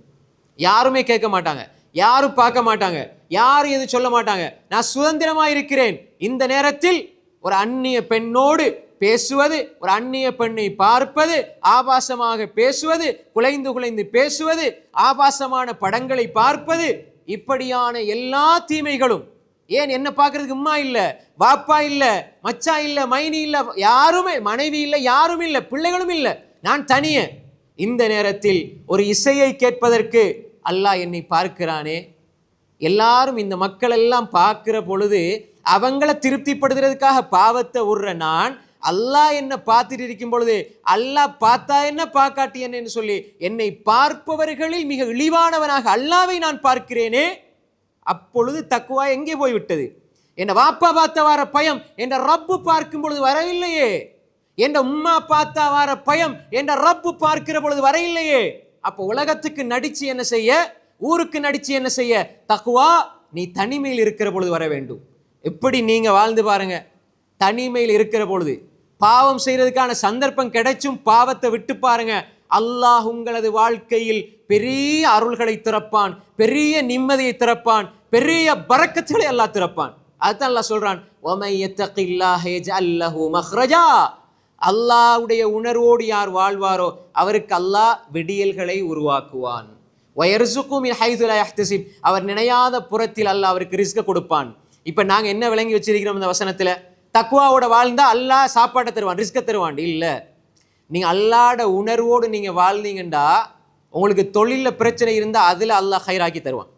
யாருமே கேட்க மாட்டாங்க, யாரும் பார்க்க மாட்டாங்க, யாரும் எது சொல்ல மாட்டாங்க. நான் சுதந்திரமாக இருக்கிறேன். இந்த நேரத்தில் ஒரு அந்நிய பெண்ணோடு பேசுவது, ஒரு அந்நிய பெண்ணை பார்ப்பது, ஆபாசமாக பேசுவது, குலைந்து குலைந்து பேசுவது, ஆபாசமான படங்களை பார்ப்பது, இப்படியான எல்லா தீமைகளும், ஏன் என்ன பார்க்கறதுக்கு உம்மா இல்ல, பாப்பா இல்ல, மச்சா இல்ல, மைனி இல்ல, யாருமே, மனைவி இல்ல, யாரும் இல்ல, பிள்ளைகளும் இல்ல, நான் தனியே. இந்த நேரத்தில் ஒரு இசையை கேட்பதற்கு அல்லாஹ் என்னை பார்க்கிறானே, எல்லாரும் இந்த மக்கள் எல்லாம் பார்க்கிற பொழுது அவங்கள திருப்திப்படுத்துறதுக்காக பாவத்தை விடுற நான் அல்லாஹ் என்ன பார்த்துட்டு இருக்கும் பொழுது அல்லாஹ் பார்த்தா என்ன பார்க்காட்டி என்னன்னு சொல்லி என்னை பார்ப்பவர்களில் மிக இழிவானவனாக அல்லாவை நான் பார்க்கிறேனே, அப்பொழுது தக்குவா எங்கே போய்விட்டது? என் வாப்பா பார்த்த வார பயம் என்ற ரப்பு பார்க்கும் பொழுது வரவில்லையே, என்ற உம்மா பார்த்தா வார பயம் என்ற ரப்பு பார்க்கிற பொழுது வரையில்லையே. அப்போ உலகத்துக்கு நடிச்சு என்ன செய்ய, ஊருக்கு நடிச்சு என்ன செய்ய? தக்குவா நீ தனிமையில் இருக்கிற பொழுது வர வேண்டும். எப்படி நீங்க வாழ்ந்து பாருங்க, தனிமையில் இருக்கிற பொழுது பாவம் செய்யறதுக்கான சந்தர்ப்பம் கிடைச்சும் பாவத்தை விட்டு பாருங்க, அல்லாஹ் உங்களது வாழ்க்கையில் பெரிய அருள்களை திறப்பான், பெரிய நிம்மதியை திறப்பான், பெரிய பரக்கத்துகளை அல்லாஹ் திறப்பான். அதுதான் அல்லாஹ் சொல்றான், வமை யத்தகில்லாஹ யஜ்அல் லஹு மக்ரஜா. அல்லாஹ்வுடைய உணர்வோடு யார் வாழ்வாரோ அவருக்கு அல்லாஹ் விடியல்களை உருவாக்குவான். வயர்சுகு மின் ஹைது லா யஹ்தசிப். அவர் நினையாத புறத்தில் அல்லாஹ் அவருக்கு ரிஸ்க கொடுப்பான். இப்ப நாங்க என்ன விளங்கி வச்சிருக்கிறோம் இந்த வசனத்துல? தக்வாவோட வாழ்ந்தா அல்லாஹ் சாப்பாட்டை தருவான், ரிஸ்க தருவான். இல்ல, நீங்க அல்லாஹ்ட உணர்வோடு நீங்க வாழ்ந்தீங்கண்டா உங்களுக்கு தொழில பிரச்சனை இருந்தா அதுல அல்லாஹ் ஹைராக்கி தருவான்.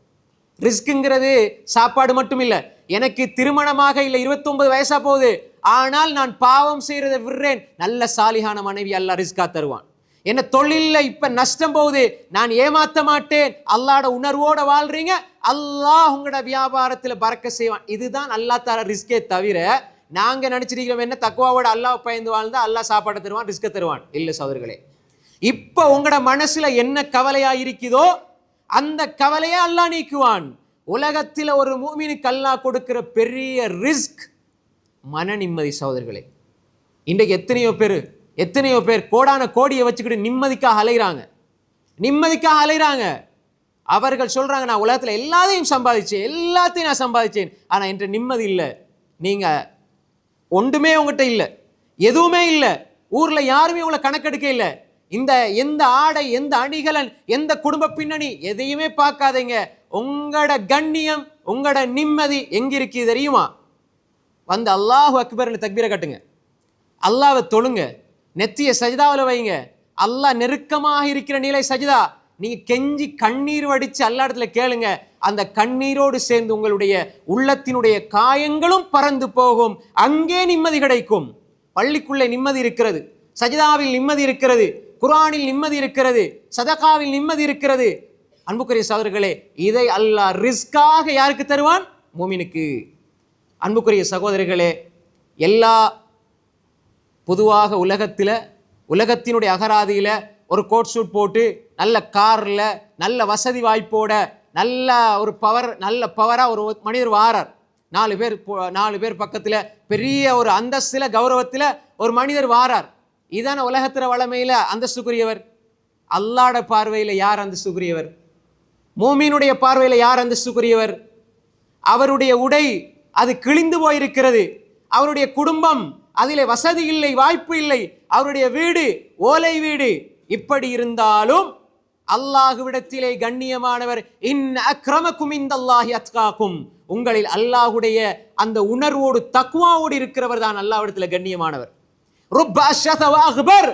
ரிஸ்க்குங்கிறது சாப்பாடு மட்டும் இல்ல. எனக்கு திருமணமாக இல்ல 29 வயசா போகுது, ஆனால் நான் பாவம் செய்யறதை விடுறேன், நல்ல சாலிகான மனைவி அல்லாஹ் ரிஸ்கா தருவான். என்ன தொழில்ல இப்ப நஷ்டம் போகுது, நான் ஏமாத்த மாட்டேன், அல்லாஹ்ட உணர்வோட வாழ்றீங்க, அல்லாஹ் உங்களோட வியாபாரத்துல பறக்க செய்வான். இதுதான் அல்லாஹ் தர ரிஸ்கே தவிர நாங்க நினைச்சிருக்கிறோம் என்ன தக்வாவோட அல்லாஹ் பயந்து வாழ்ந்தா அல்லாஹ் சாப்பாட்டை தருவான், ரிஸ்க தருவான். இல்ல சகோதரர்களே, இப்ப உங்களோட மனசுல என்ன கவலையா இருக்குதோ அந்த கவலையை அல்லாஹ் நீக்குவான். உலகத்தில் ஒரு மூமினுக்கு அல்லாஹ் கொடுக்கிற பெரிய ரிஸ்க் மன நிம்மதி. சகோதரர்களே, இன்றைக்கு எத்தனையோ பேர் கோடான கோடியை வச்சுக்கிட்டு நிம்மதிக்காக அலைகிறாங்க. அவர்கள் சொல்றாங்க, நான் உலகத்தில் எல்லாத்தையும் நான் சம்பாதிச்சேன், ஆனா என்ற நிம்மதி இல்லை. நீங்க ஒன்றுமே உங்ககிட்ட இல்லை, எதுவுமே இல்லை, ஊர்ல யாருமே உங்களை கணக்கெடுக்க இல்லை. இந்த எந்த ஆடை, எந்த அணிகலன், எந்த குடும்ப பின்னணி எதையுமே பார்க்காதீங்க. உங்களோட கண்ணியம், உங்களோட நிம்மதி எங்க இருக்கு தெரியுமா? வந்து அல்லாஹு அக்பர்னு தக்பீரை கட்டுங்க, அல்லாஹ்வை தொழுங்க, நெத்திய சஜிதாவில் வைங்க. அல்லாஹ் நெருக்கமாக இருக்கிற நிலை சஜிதா. நீங்க கெஞ்சி கண்ணீர் வடிச்சு அல்லா இடத்துல கேளுங்க. அந்த கண்ணீரோடு சேர்ந்து உங்களுடைய உள்ளத்தினுடைய காயங்களும் பறந்து போகும். அங்கே நிம்மதி கிடைக்கும். பள்ளிக்குள்ளே நிம்மதி இருக்கிறது, சஜிதாவில் நிம்மதி இருக்கிறது, குர்ஆனில் நிம்மதி இருக்கிறது, சதகாவில் நிம்மதி இருக்கிறது. அன்புக்குரிய சகோதரர்களே, இதை அல்லாஹ் ரிஸ்காக யாருக்கு தருவான்? மூமினுக்கு. அன்புக்குரிய சகோதரர்களே, எல்லா பொதுவாக உலகத்தினுடைய அகராதியில ஒரு கோட் சூட் போட்டு நல்ல கார்ல நல்ல வசதி வாய்ப்போட நல்ல பவரா ஒரு மனிதர் வாரார். 4 பேர் பக்கத்துல பெரிய ஒரு அந்தஸ்துல கௌரவத்துல ஒரு மனிதர் வாரார். இதான உலகத்திர வளமையில அந்தஸ்துக்குரியவர். அல்லாஹ்ட பார்வையில யார் அந்தஸ்துக்குரியவர்? மூமினுடைய பார்வையில யார் அந்தஸ்துக்குரியவர்? அவருடைய உடை அது கிழிந்து போயிருக்கிறது, அவருடைய குடும்பம் அதிலே வசதி இல்லை, வாய்ப்பு இல்லை, அவருடைய வீடு ஓலை வீடு. இப்படி இருந்தாலும் அல்லாஹ்விடத்திலே கண்ணியமானவர், இன் அக்ரமக்கும் இந்தல்லாஹி அத்காக்கும். உங்களில் அல்லாஹ்வுடைய அந்த உணர்வோடு தக்வாவோடு இருக்கிறவர் தான் அல்லாஹ்விடத்திலே கண்ணியமானவர். ருப்ப அஷ்ஷத வஅக்பர்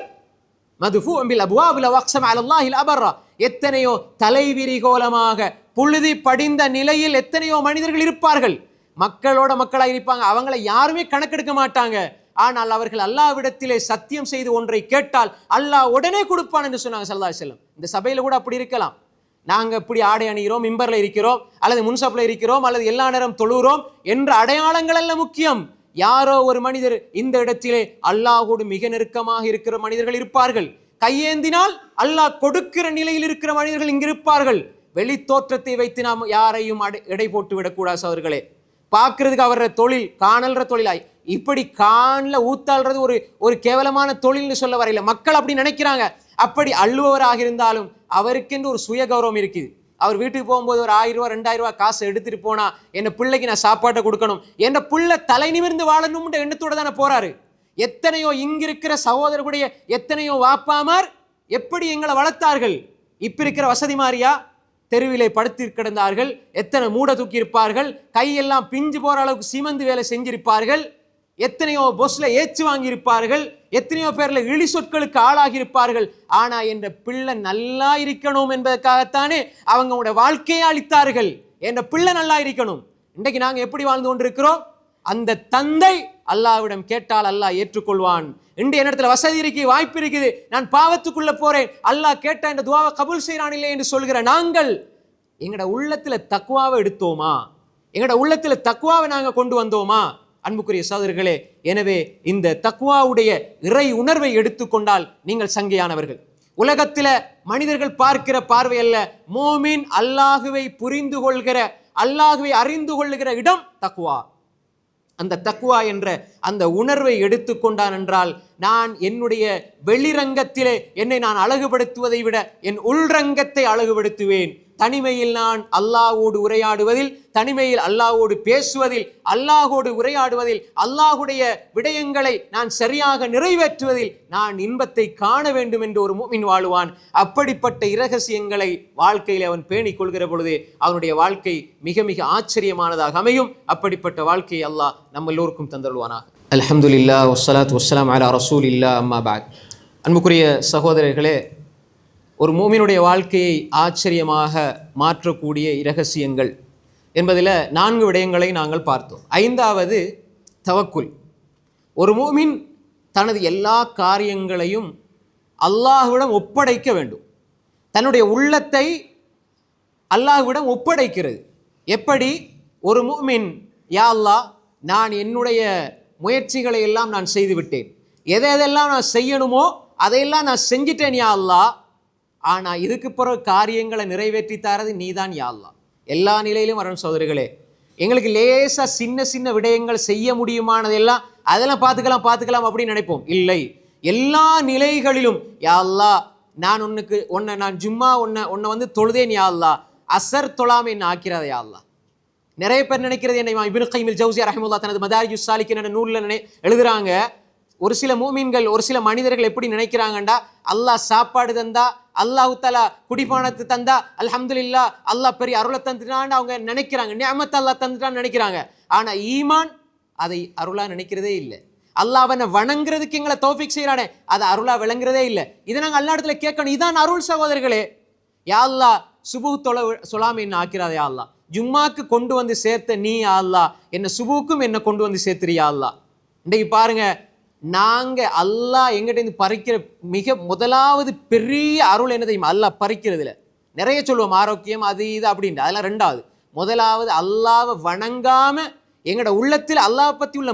மதுஃபூஅன் பில் அப்வாப் லவ் அக்ஸம அலல்லாஹில் அபர்ரா. எத்தனையோ தலைவிரிகோலமாக புழுதி படிந்த நிலையில் எத்தனையோ மனிதர்கள் இருப்பார்கள். மக்களாக இருப்பாங்க, அவங்களை யாருமே கணக்கெடுக்க மாட்டாங்க. ஆனால் அவர்கள் அல்லாஹ்விடத்திலே சத்தியம் செய்து ஒன்றை கேட்டால் அல்லாஹ் உடனே கொடுப்பான் என்று சொன்னாங்க ஸல்லல்லாஹு அலைஹி வஸல்லம். இந்த சபையில கூட அப்படி இருக்கலாம். நாங்க இப்படி ஆடை அணிகிறோம், மிம்பர்ல இருக்கிறோம், அல்லது முன்சப்ல இருக்கிறோம், அல்லது எல்லா நேரம் தொழுகிறோம் என்ற அடையாளங்கள் அல்ல முக்கியம். யாரோ ஒரு மனிதர் இந்த இடத்திலே அல்லாஹ்வோடு மிக நெருக்கமாக இருக்கிற மனிதர்கள் இருப்பார்கள். கையேந்தினால் அல்லாஹ் கொடுக்கிற நிலையில் இருக்கிற மனிதர்கள் இங்கு இருப்பார்கள். வெளி தோற்றத்தை வைத்து நாம் யாரையும் எடை போட்டு விடக்கூடாது அவர்களே. பார்க்கறதுக்கு அவர தொழில் காணல்ற தொழிலாய், இப்படி காணல ஊத்தாள்றது ஒரு கேவலமான தொழில்னு சொல்ல வரையில. மக்கள் அப்படி நினைக்கிறாங்க. அப்படி அள்ளுவராக இருந்தாலும் அவருக்கென்று ஒரு சுய கௌரவம் இருக்குது. அவர் வீட்டுக்கு போகும்போது ஒரு 1000 ரூபா 2000 ரூபா காசு எடுத்துட்டு போனா என்ன பிள்ளைக்கு நான் சாப்பாட்டை கொடுக்கணும், என்ன பிள்ளை தலை நிமிர்ந்து வாழணும்ன்ற எண்ணத்தோட தானே போறாரு. எத்தனையோ இங்கிருக்கிற சகோதரர்களுடைய எத்தனையோ வாப்பாமார் எப்படி எங்களை வளர்த்தார்கள். இப்ப இருக்கிற வசதி மாறியா தெருவிலே படுத்து கிடந்தார்கள். எத்தனை மூட தூக்கி இருப்பார்கள், கையெல்லாம் பிஞ்சு போற அளவுக்கு சிமந்து வேலை செஞ்சிருப்பார்கள். எத்தனையோ பொஸ்ல ஏச்சு வாங்கி இருப்பார்கள், எத்தனையோ பேர்ல இழி சொற்களுக்கு ஆளாகி இருப்பார்கள். ஆனா என்ற பிள்ளை நல்லா இருக்கணும் என்பதற்காகத்தானே அவங்களுடைய வாழ்க்கையை அளித்தார்கள். என்ற பிள்ளை நல்லா இருக்கணும். இன்றைக்கு நாங்க எப்படி வாழ்ந்து கொண்டிருக்கிறோம்? அந்த தந்தை அல்லாஹ்விடம் கேட்டால் அல்லாஹ் ஏற்றுக்கொள்வான். இன்றைய நேரத்தில் வசதி இருக்கு, வாய்ப்பு இருக்குது, நான் பாவத்துக்குள்ள போறேன், அல்லாஹ் கேட்ட இந்த துஆவை கபூல் செய்றான் இல்லை என்று சொல்கிற நாங்கள் எங்கட உள்ளத்துல தக்வாவை எடுத்தோமா? எங்கட உள்ளத்துல தக்வாவை நாங்க கொண்டு வந்தோமா? அன்புக்குரிய சகோதரர்களே, எனவே இந்த தக்வாவுடைய இறை உணர்வை எடுத்துக்கொண்டால் நீங்கள் சங்கையானவர்கள். உலகத்தில் மனிதர்கள் பார்க்கிற பார்வை அல்ல, மோமின் அல்லாஹுவை புரிந்து கொள்கிற, அல்லாஹுவை அறிந்து கொள்ளுகிற இடம் தக்வா. அந்த தக்வா என்ற அந்த உணர்வை எடுத்துக்கொண்டான் என்றால், நான் என்னுடைய வெளிரங்கத்திலே என்னை நான் அழகுபடுத்துவதை விட என் உள்ரங்கத்தை அழகுபடுத்துவேன். தனிமையில் நான் அல்லாஹ்வோடு உரையாடுவதில், தனிமையில் அல்லாஹ்வோடு பேசுவதில், அல்லாஹ்வோடு உரையாடுவதில், அல்லாஹ்வுடைய விடயங்களை நான் சரியாக நிறைவேற்றுவதில் நான் இன்பத்தை காண வேண்டும் என்று ஒரு முஃமின் வாழுவான். அப்படிப்பட்ட இரகசியங்களை வாழ்க்கையில் அவன் பேணிக் கொள்கிற பொழுது அவனுடைய வாழ்க்கை மிக மிக ஆச்சரியமானதாக அமையும். அப்படிப்பட்ட வாழ்க்கையை அல்லாஹ் நம்ம எல்லோருக்கும் தந்தருள்வானாக. அல்ஹம்துலில்லாஹ் வஸ்ஸலாத்து வஸ்ஸலாம் அலா ரசூலில்லாஹ் அம்மா பஅத். அன்புக்குரிய சகோதரர்களே, ஒரு மூமினுடைய வாழ்க்கையை ஆச்சரியமாக மாற்றக்கூடிய இரகசியங்கள் என்பதில் 4 விடயங்களை நாங்கள் பார்த்தோம். 5வது தவக்குல். ஒரு மூமின் தனது எல்லா காரியங்களையும் அல்லாஹ்விடம் ஒப்படைக்க வேண்டும். தன்னுடைய உள்ளத்தை அல்லாஹ்விடம் ஒப்படைக்கிறது. எப்படி? ஒரு மூமின், யா அல்லாஹ், நான் என்னுடைய முயற்சிகளை எல்லாம் நான் செய்துவிட்டேன், எதெல்லாம் நான் செய்யணுமோ அதையெல்லாம் நான் செஞ்சிட்டேன் யா அல்லாஹ், ஆனால் இதுக்கு பிறகு காரியங்களை நிறைவேற்றி தரது நீதான் யா அல்லாஹ். எல்லா நிலையிலும் வரணும் சகோதரிகளே. எங்களுக்கு லேசாக சின்ன சின்ன விடயங்கள் செய்ய முடியுமானதெல்லாம் அதெல்லாம் பார்த்துக்கலாம் அப்படின்னு நினைப்போம். இல்லை, எல்லா நிலைகளிலும் யா அல்லாஹ், நான் ஜும்மா உன்னை வந்து தொழுதேன் யா அல்லாஹ், அசர் தொழாம என்ன ஆக்கிறாத யா அல்லாஹ். நிறைய பேர் நினைக்கிறது, என்னை இப்னு கைம் அல்-ஜௌஸிய்யா ரஹ்மத்துல்லாஹ் தனது மதாரிஜுஸ் ஸாலிகீன் என்ற நூலில் எழுதுறாங்க, ஒரு சில மூமின்கள், ஒரு சில மனிதர்கள் எப்படி நினைக்கிறாங்கண்டா, அல்லாஹ் சாப்பாடு தந்தா, அல்லாஹ் தஆலா குடிபானத்து தந்தா, அல்ஹம்துலில்லாஹ், அல்லாஹ் பெரிய அருளை தந்துட்டான்னு அவங்க நினைக்கிறாங்க, நிஅமத் அல்லாஹ் தந்துட்டான்னு நினைக்கிறாங்க. ஆனா ஈமான் அதை அருளா நினைக்கிறதே இல்லை. அல்லாஹ் அவனை வணங்குறதுக்கு எங்களை தௌஃபீக் செய்யறானே, அதை அருளா விளங்குறதே இல்லை. இதை நாங்கள் அல்லா இடத்துல கேட்கணும். இதான் அருள் சகோதரர்களே. யா அல்லாஹ், சுபுஹ் சொல்லாம என்ன ஆக்கிறாதே யா அல்லாஹ், ஜும்மாக்கு கொண்டு வந்து சேர்த்த நீ யா அல்லாஹ், என்ன சுபுக்கும் என்ன கொண்டு வந்து சேர்த்துறியா அல்லாஹ். இன்றைக்கு பாருங்க, நாங்க அல்லாஹ் எங்கிட்ட பறிக்கிற மிக முதலாவது பெரிய அருள் என்ன தெரியுமா? அல்லாஹ் பறிக்கிறதுல நிறைய சொல்லுவோம், ஆரோக்கியம் அது இது அப்படின்ட்டு, அதெல்லாம் 2வது. முதலாவது, அல்லாஹ்வை வணங்காம எங்கட உள்ளத்தில் அல்லாஹ் பத்தி உள்ள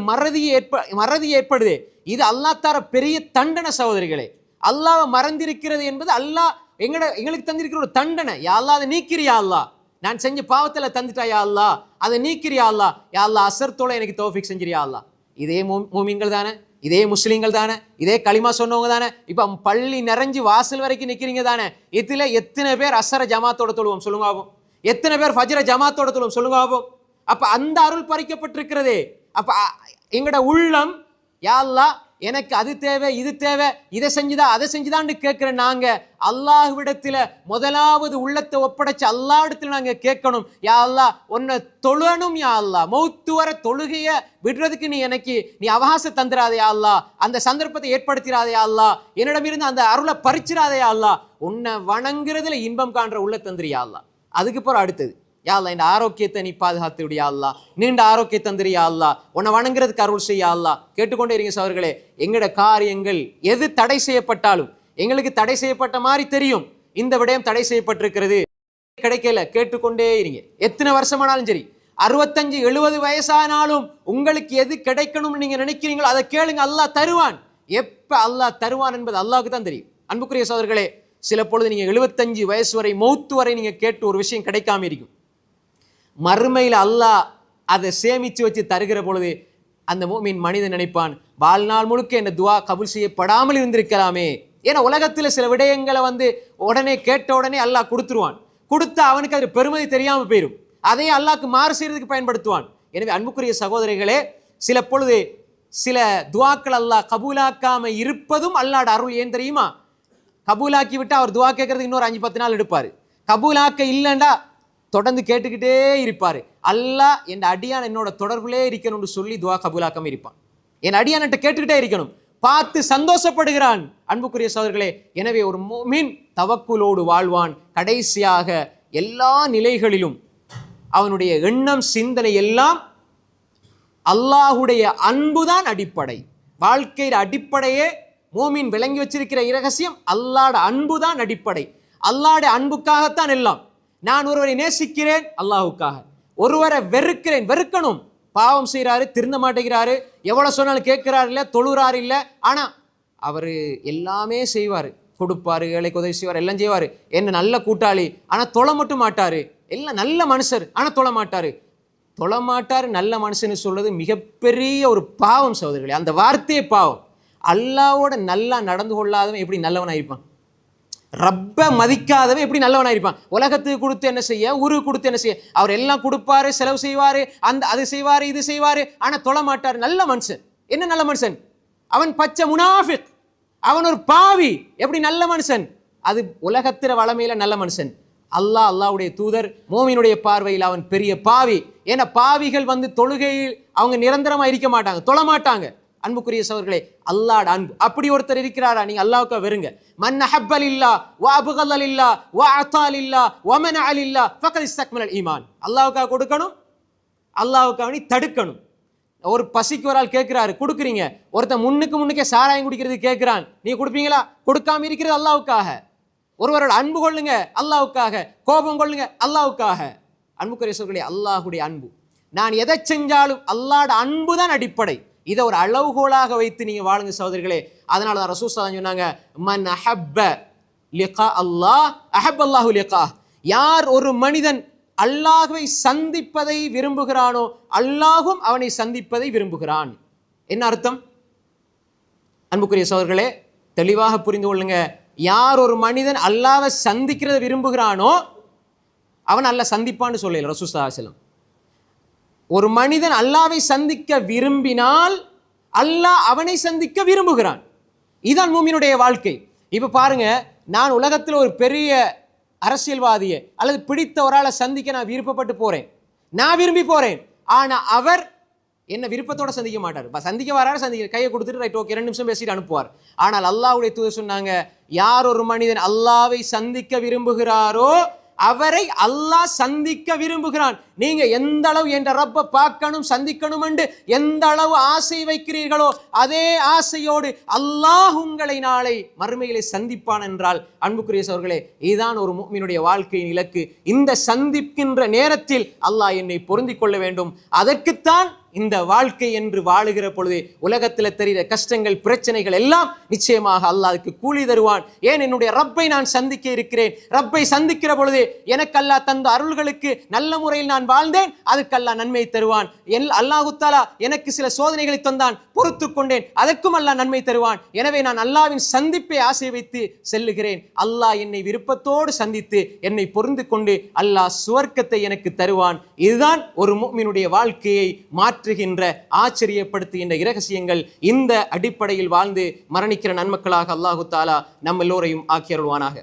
மறதி ஏற்படுது. இது அல்லாஹ் தர பெரிய தண்டனை சகோதரிகளே. அல்லாஹ்வை மறந்திருக்கிறது என்பது அல்லாஹ் எங்களுக்கு தந்திருக்கிற ஒரு தண்டனை. யா அல்லாஹ், அதை நீக்கிறியா அல்லாஹ், நான் செஞ்ச பாவத்துல தந்துட்டா யா அல்லாஹ், அதை நீக்கிறியா அல்லாஹ். யா அல்லாஹ், அசர் தொலை எனக்கு தௌஃபீக் செஞ்சிரியா அல்லாஹ். இதே மூமின்கள் தானே, இதே முஸ்லீம்கள் தானே, இதே களிமா சொன்னவங்க தானே. இப்போ பள்ளி நிறைஞ்சு வாசல் வரைக்கும் நிற்கிறீங்க தானே. இதில் எத்தனை பேர் அசர ஜமாத்தோட தொழுவோம் சொல்லுங்க ஆகும்? எத்தனை பேர் ஃபஜ்ர ஜமாத்தோட தொழுவோம் சொல்லுங்க ஆகும்? அப்போ அந்த அருள் பறிக்கப்பட்டிருக்கிறதே. அப்போ எங்கட உள்ளம், யா அல்லாஹ், எனக்கு அது தேவை, இது தேவை, இதை செஞ்சுதா அதை செஞ்சுதான்னு கேட்குற நாங்க அல்லாஹ்விடத்தில் முதலாவது உள்ளத்தை ஒப்படைச்சு அல்லாஹ்விடத்தில் நாங்கள் கேட்கணும். யா அல்லாஹ், உன்னை தொழணும் யா அல்லாஹ், மௌத்து வர தொழுகைய விடுறதுக்கு நீ அவகாசம் தந்துடாதே யா அல்லாஹ், அந்த சந்தர்ப்பத்தை ஏற்படுத்திடாதே யா அல்லாஹ், என்னிடமிருந்து அந்த அருளை பறிச்சிடாதே யா அல்லாஹ், உன்னை வணங்குறதுல இன்பம் காண்ற உள்ள தந்துரு யா அல்லாஹ். அதுக்கு பிறகு அடுத்தது, யா அல்லாஹ், இந்த ஆரோக்கியத்தை நீ பாதுகாத்து விடியா அல்லாஹ், நீண்ட ஆரோக்கியம் தந்திரியா அல்லாஹ், உன்னை வணங்குறதுக்கு அருள் செய்யா அல்லாஹ். கேட்டுக்கொண்டே இருங்க சகோதரர்களே. எங்கட காரியங்கள் எது தடை செய்யப்பட்டாலும், எங்களுக்கு தடை செய்யப்பட்ட மாதிரி தெரியும், இந்த விடயம் தடை செய்யப்பட்டிருக்கிறது, கிடைக்கல, கேட்டுக்கொண்டே இருங்க. எத்தனை வருஷமானாலும் சரி, 65-70 வயசானாலும் உங்களுக்கு எது கிடைக்கணும்னு நீங்க நினைக்கிறீங்களோ அதை கேளுங்க, அல்லாஹ் தருவான். எப்ப அல்லாஹ் தருவான் என்பது அல்லாஹ்வுக்கு தான் தெரியும். அன்புக்குரிய சகோதரர்களே, சில பொழுது நீங்க 75 வயசு வரை, மௌத்து வரை நீங்க கேட்டு ஒரு விஷயம் கிடைக்காம இருக்கும். மறுமையில் அல்லாஹ் அதை சேமித்து வச்சு தருகிற பொழுது அந்த மூமின் மனிதன் நினைப்பான், வாழ்நாள் முழுக்க என்ன துவா கபூல் செய்யப்படாமல் இருந்திருக்கலாமே. ஏன்னா உலகத்தில் சில விடயங்களை உடனே கேட்ட உடனே அல்லாஹ் கொடுத்துருவான். கொடுத்தா அவனுக்கு அது பெருமதி தெரியாமல் போயிடும். அதையே அல்லாஹ்க்கு மாறு செய்யறதுக்கு பயன்படுத்துவான். எனவே அன்புக்குரிய சகோதரிகளே, சில பொழுது சில துவாக்கள் அல்லாஹ் கபூலாக்காம இருப்பதும் அல்லாஹ்ட அருள். ஏன் தெரியுமா? கபூலாக்கி விட்டு அவர் துவா கேட்கறதுக்கு இன்னொரு 5-10 நாள் எடுப்பாரு. கபூலாக்க இல்லைண்டா தொடர்ந்து கேட்டுக்கிட்டே இருப்பாரு. அல்லாஹ் என் அடியான் என்னோட தொடர்புலே இருக்கணும்னு சொல்லி துவா கபூலாக்காம இருப்பான். என் அடியான்கிட்ட கேட்டுக்கிட்டே இருக்கணும், பார்த்து சந்தோஷப்படுகிறான். அன்புக்குரிய சகோதரர்களே, எனவே ஒரு முஃமின் தவக்குலோடு வாழ்வான். கடைசியாக எல்லா நிலைகளிலும் அவனுடைய எண்ணம், சிந்தனை எல்லாம் அல்லாஹுடைய அன்புதான் அடிப்படை. வாழ்க்கையின் அடிப்படையே மூமின் விளங்கி வச்சிருக்கிற இரகசியம் அல்லாஹ்வுடைய அன்புதான் அடிப்படை. அல்லாஹ்வுடைய அன்புக்காகத்தான் எல்லாம். நான் ஒருவரை நேசிக்கிறேன் அல்லாஹ்வுக்காக, ஒருவரை வெறுக்கிறேன், வெறுக்கணும். பாவம் செய்கிறாரு, திருந்த மாட்டேங்கிறாரு, எவ்வளவு சொன்னாலும் கேட்கிறாரு இல்ல, தொழுறாரு இல்ல, ஆனா அவரு எல்லாமே செய்வாரு, கொடுப்பாரு, ஏழைக்கு உதவி செய்வார், எல்லாம் செய்வாரு, என்ன நல்ல கூட்டாளி, ஆனா தொலை மட்டும் மாட்டாரு. எல்லாம் நல்ல மனுஷர், ஆனா தொலை மாட்டாரு. தொழமாட்டாரு நல்ல மனுஷன்னு சொல்றது மிகப்பெரிய ஒரு பாவம் சகோதரர்களே. அந்த வார்த்தையே பாவம். அல்லாவோட நல்லா நடந்து கொள்ளாதவன் எப்படி நல்லவனா இருப்பான்? ரப்ப மதிக்காதவன் எப்படி நல்லவனா இருப்பான்? உலகத்துக்கு கொடுத்து என்ன செய்ய, ஊருக்கு கொடுத்து என்ன செய்ய? அவர் எல்லாம் கொடுப்பாரு, செலவு செய்வாரு, அந்த அது செய்வாரு, இது செய்வாரு, ஆனா தொழமாட்டாரு. நல்ல மனுஷன். என்ன நல்ல மனுஷன்? அவன் பச்சை முனாஃபிக், அவன் ஒரு பாவி. எப்படி நல்ல மனுஷன்? அது உலகத்திற வளமையில நல்ல மனுஷன். அல்லாஹ்வுடைய தூதர் மோமினுடைய பார்வையில் அவன் பெரிய பாவி. ஏன்னா பாவிகள் தொழுகையில் அவங்க நிரந்தரமா இருக்க மாட்டாங்க, தொழ மாட்டாங்க. அன்புக்குரிய சகோதரர்களே, அல்லாஹ்வுடைய அன்பு அப்படி ஒருத்தர் இருக்கிறாரா? நீங்க அல்லாஹ்வுக்கு வெறுங்க. மன் அஹப்ப லில்லாஹ் வ அப்கத லில்லாஹ் வ அத்தா லில்லாஹ் வ மனஅ லில்லாஹ் ஃபகத் இஸ்தக்மலல் ஈமான். அல்லாஹ்வுக்கு கொடுக்கணும், அல்லாஹ்வுக்கு தடுக்கணும். ஒரு பசிக்கு ஒரு ஆள் கேட்கிறாரு, கொடுக்குறீங்க. ஒருத்தன் முன்னுக்கே சாராயம் குடிக்கிறது கேட்கிறான், நீ கொடுப்பீங்களா? கொடுக்காம இருக்கிறது அல்லாஹ்வுக்காக. ஒருவரோட அன்பு கொள்ளுங்க அல்லாஹ்வுக்காக, கோபம் கொள்ளுங்க அல்லாஹ்வுக்காக. அன்புக்குரிய சகோதரர்களே, அல்லாஹ்வுடைய அன்பு, நான் எதை செஞ்சாலும் அல்லாஹ்வுடைய அன்பு தான் அடிப்படை. இதை ஒரு அளவுகோலாக வைத்து நீங்க வாழுங்க சகோதரர்களே. அதனால தான் ரசூல் ஸல்லல்லாஹு அலைஹி வஸல்லம் சொன்னாங்க, மன் அஹப்ப லிகா அல்லாஹ் அஹப்ப அல்லாஹு லிகா. யார் ஒரு மனிதன் அல்லாஹ்வை சந்திப்பதை விரும்புகிறானோ அல்லாஹ்வும் அவனை சந்திப்பதை விரும்புகிறான். என்ன அர்த்தம்? அன்புக்குரிய சகோதரர்களே, தெளிவாக புரிந்து கொள்ளுங்க. யார் ஒரு மனிதன் அல்லாஹ்வை சந்திக்கிறத விரும்புகிறானோ அவன் அல்லாஹ் சந்திப்பான்னு சொல்லல ரசூல் ஸல்லல்லாஹு அலைஹி வஸல்லம். ஒரு மனிதன் அல்லாஹ்வை சந்திக்க விரும்பினால் அல்லாஹ் அவனை சந்திக்க விரும்புகிறான். இதுதான் மூமினுடைய வாழ்க்கை. இப்ப பாருங்க, நான் உலகத்தில் ஒரு பெரிய அரசியல்வாதியை அல்லது பிடித்த ஒரு ஆளை சந்திக்க நான் விருப்பப்பட்டு போறேன், நான் விரும்பி போறேன். ஆனா அவர் என்ன விருப்பத்தோட சந்திக்க மாட்டார். சந்திக்க வராரு, சந்திக்க கையை கொடுத்துட்டு ரைட் ஓகே 2 நிமிஷம் பேசிட்டு அனுப்புவார். ஆனால் அல்லாஹ்வுடைய தூதர் சொன்னாங்க, யார் ஒரு மனிதன் அல்லாஹ்வை சந்திக்க விரும்புகிறாரோ அவரை அல்லாஹ் சந்திக்க விரும்புகிறான். நீங்க எந்த அளவு என்ற ரப்ப பார்க்கணும், சந்திக்கணும் என்று எந்த அளவு ஆசை வைக்கிறீர்களோ அதே ஆசையோடு அல்லாஹ் உங்களை நாளை மறுமையிலே சந்திப்பான் என்றால், அன்புக்குரிய சகோதரர்களே, இதுதான் ஒரு முஃமினுடைய வாழ்க்கையின் இலக்கு. இந்த சந்திக்கின்ற நேரத்தில் அல்லாஹ் என்னை பொருந்திக் கொள்ள வேண்டும். அதற்குத்தான் இந்த வாழ்க்கை என்று வாழுகிற பொழுது உலகத்தில் தெரிகிற கஷ்டங்கள், பிரச்சனைகள் எல்லாம் நிச்சயமாக அல்லாஹ்வுக்கு கூலி தருவான். ஏன்? என்னுடைய ரப்பை நான் சந்திக்க இருக்கிறேன். ரப்பை சந்திக்கிற பொழுது எனக்கு அல்லாஹ் தந்த அருள்களுக்கு நல்ல முறையில் நான் வாழ்ந்தேன், அதுக்கு அல்லாஹ் நன்மை தருவான். அல்லாஹ் தஆலா எனக்கு சில சோதனைகளை தந்தான், பொறுத்து கொண்டேன், அதற்கும் அல்லாஹ் நன்மை தருவான். எனவே நான் அல்லாஹ்வின் சந்திப்பை ஆசை வைத்து செல்லுகிறேன். அல்லாஹ் என்னை விருப்பத்தோடு சந்தித்து என்னை பொருந்து கொண்டு அல்லாஹ் சுவர்க்கத்தை எனக்கு தருவான். இதுதான் ஒரு முஃமினுடைய வாழ்க்கையை மாற்றுகின்ற, ஆச்சரியப்படுத்துகின்ற இரகசியங்கள். இந்த அடிப்படையில் வாழ்ந்து மரணிக்கிற நன்மக்களாக அல்லாஹு தஆலா நம்ம எல்லோரையும் ஆக்கி அருள்வானாக.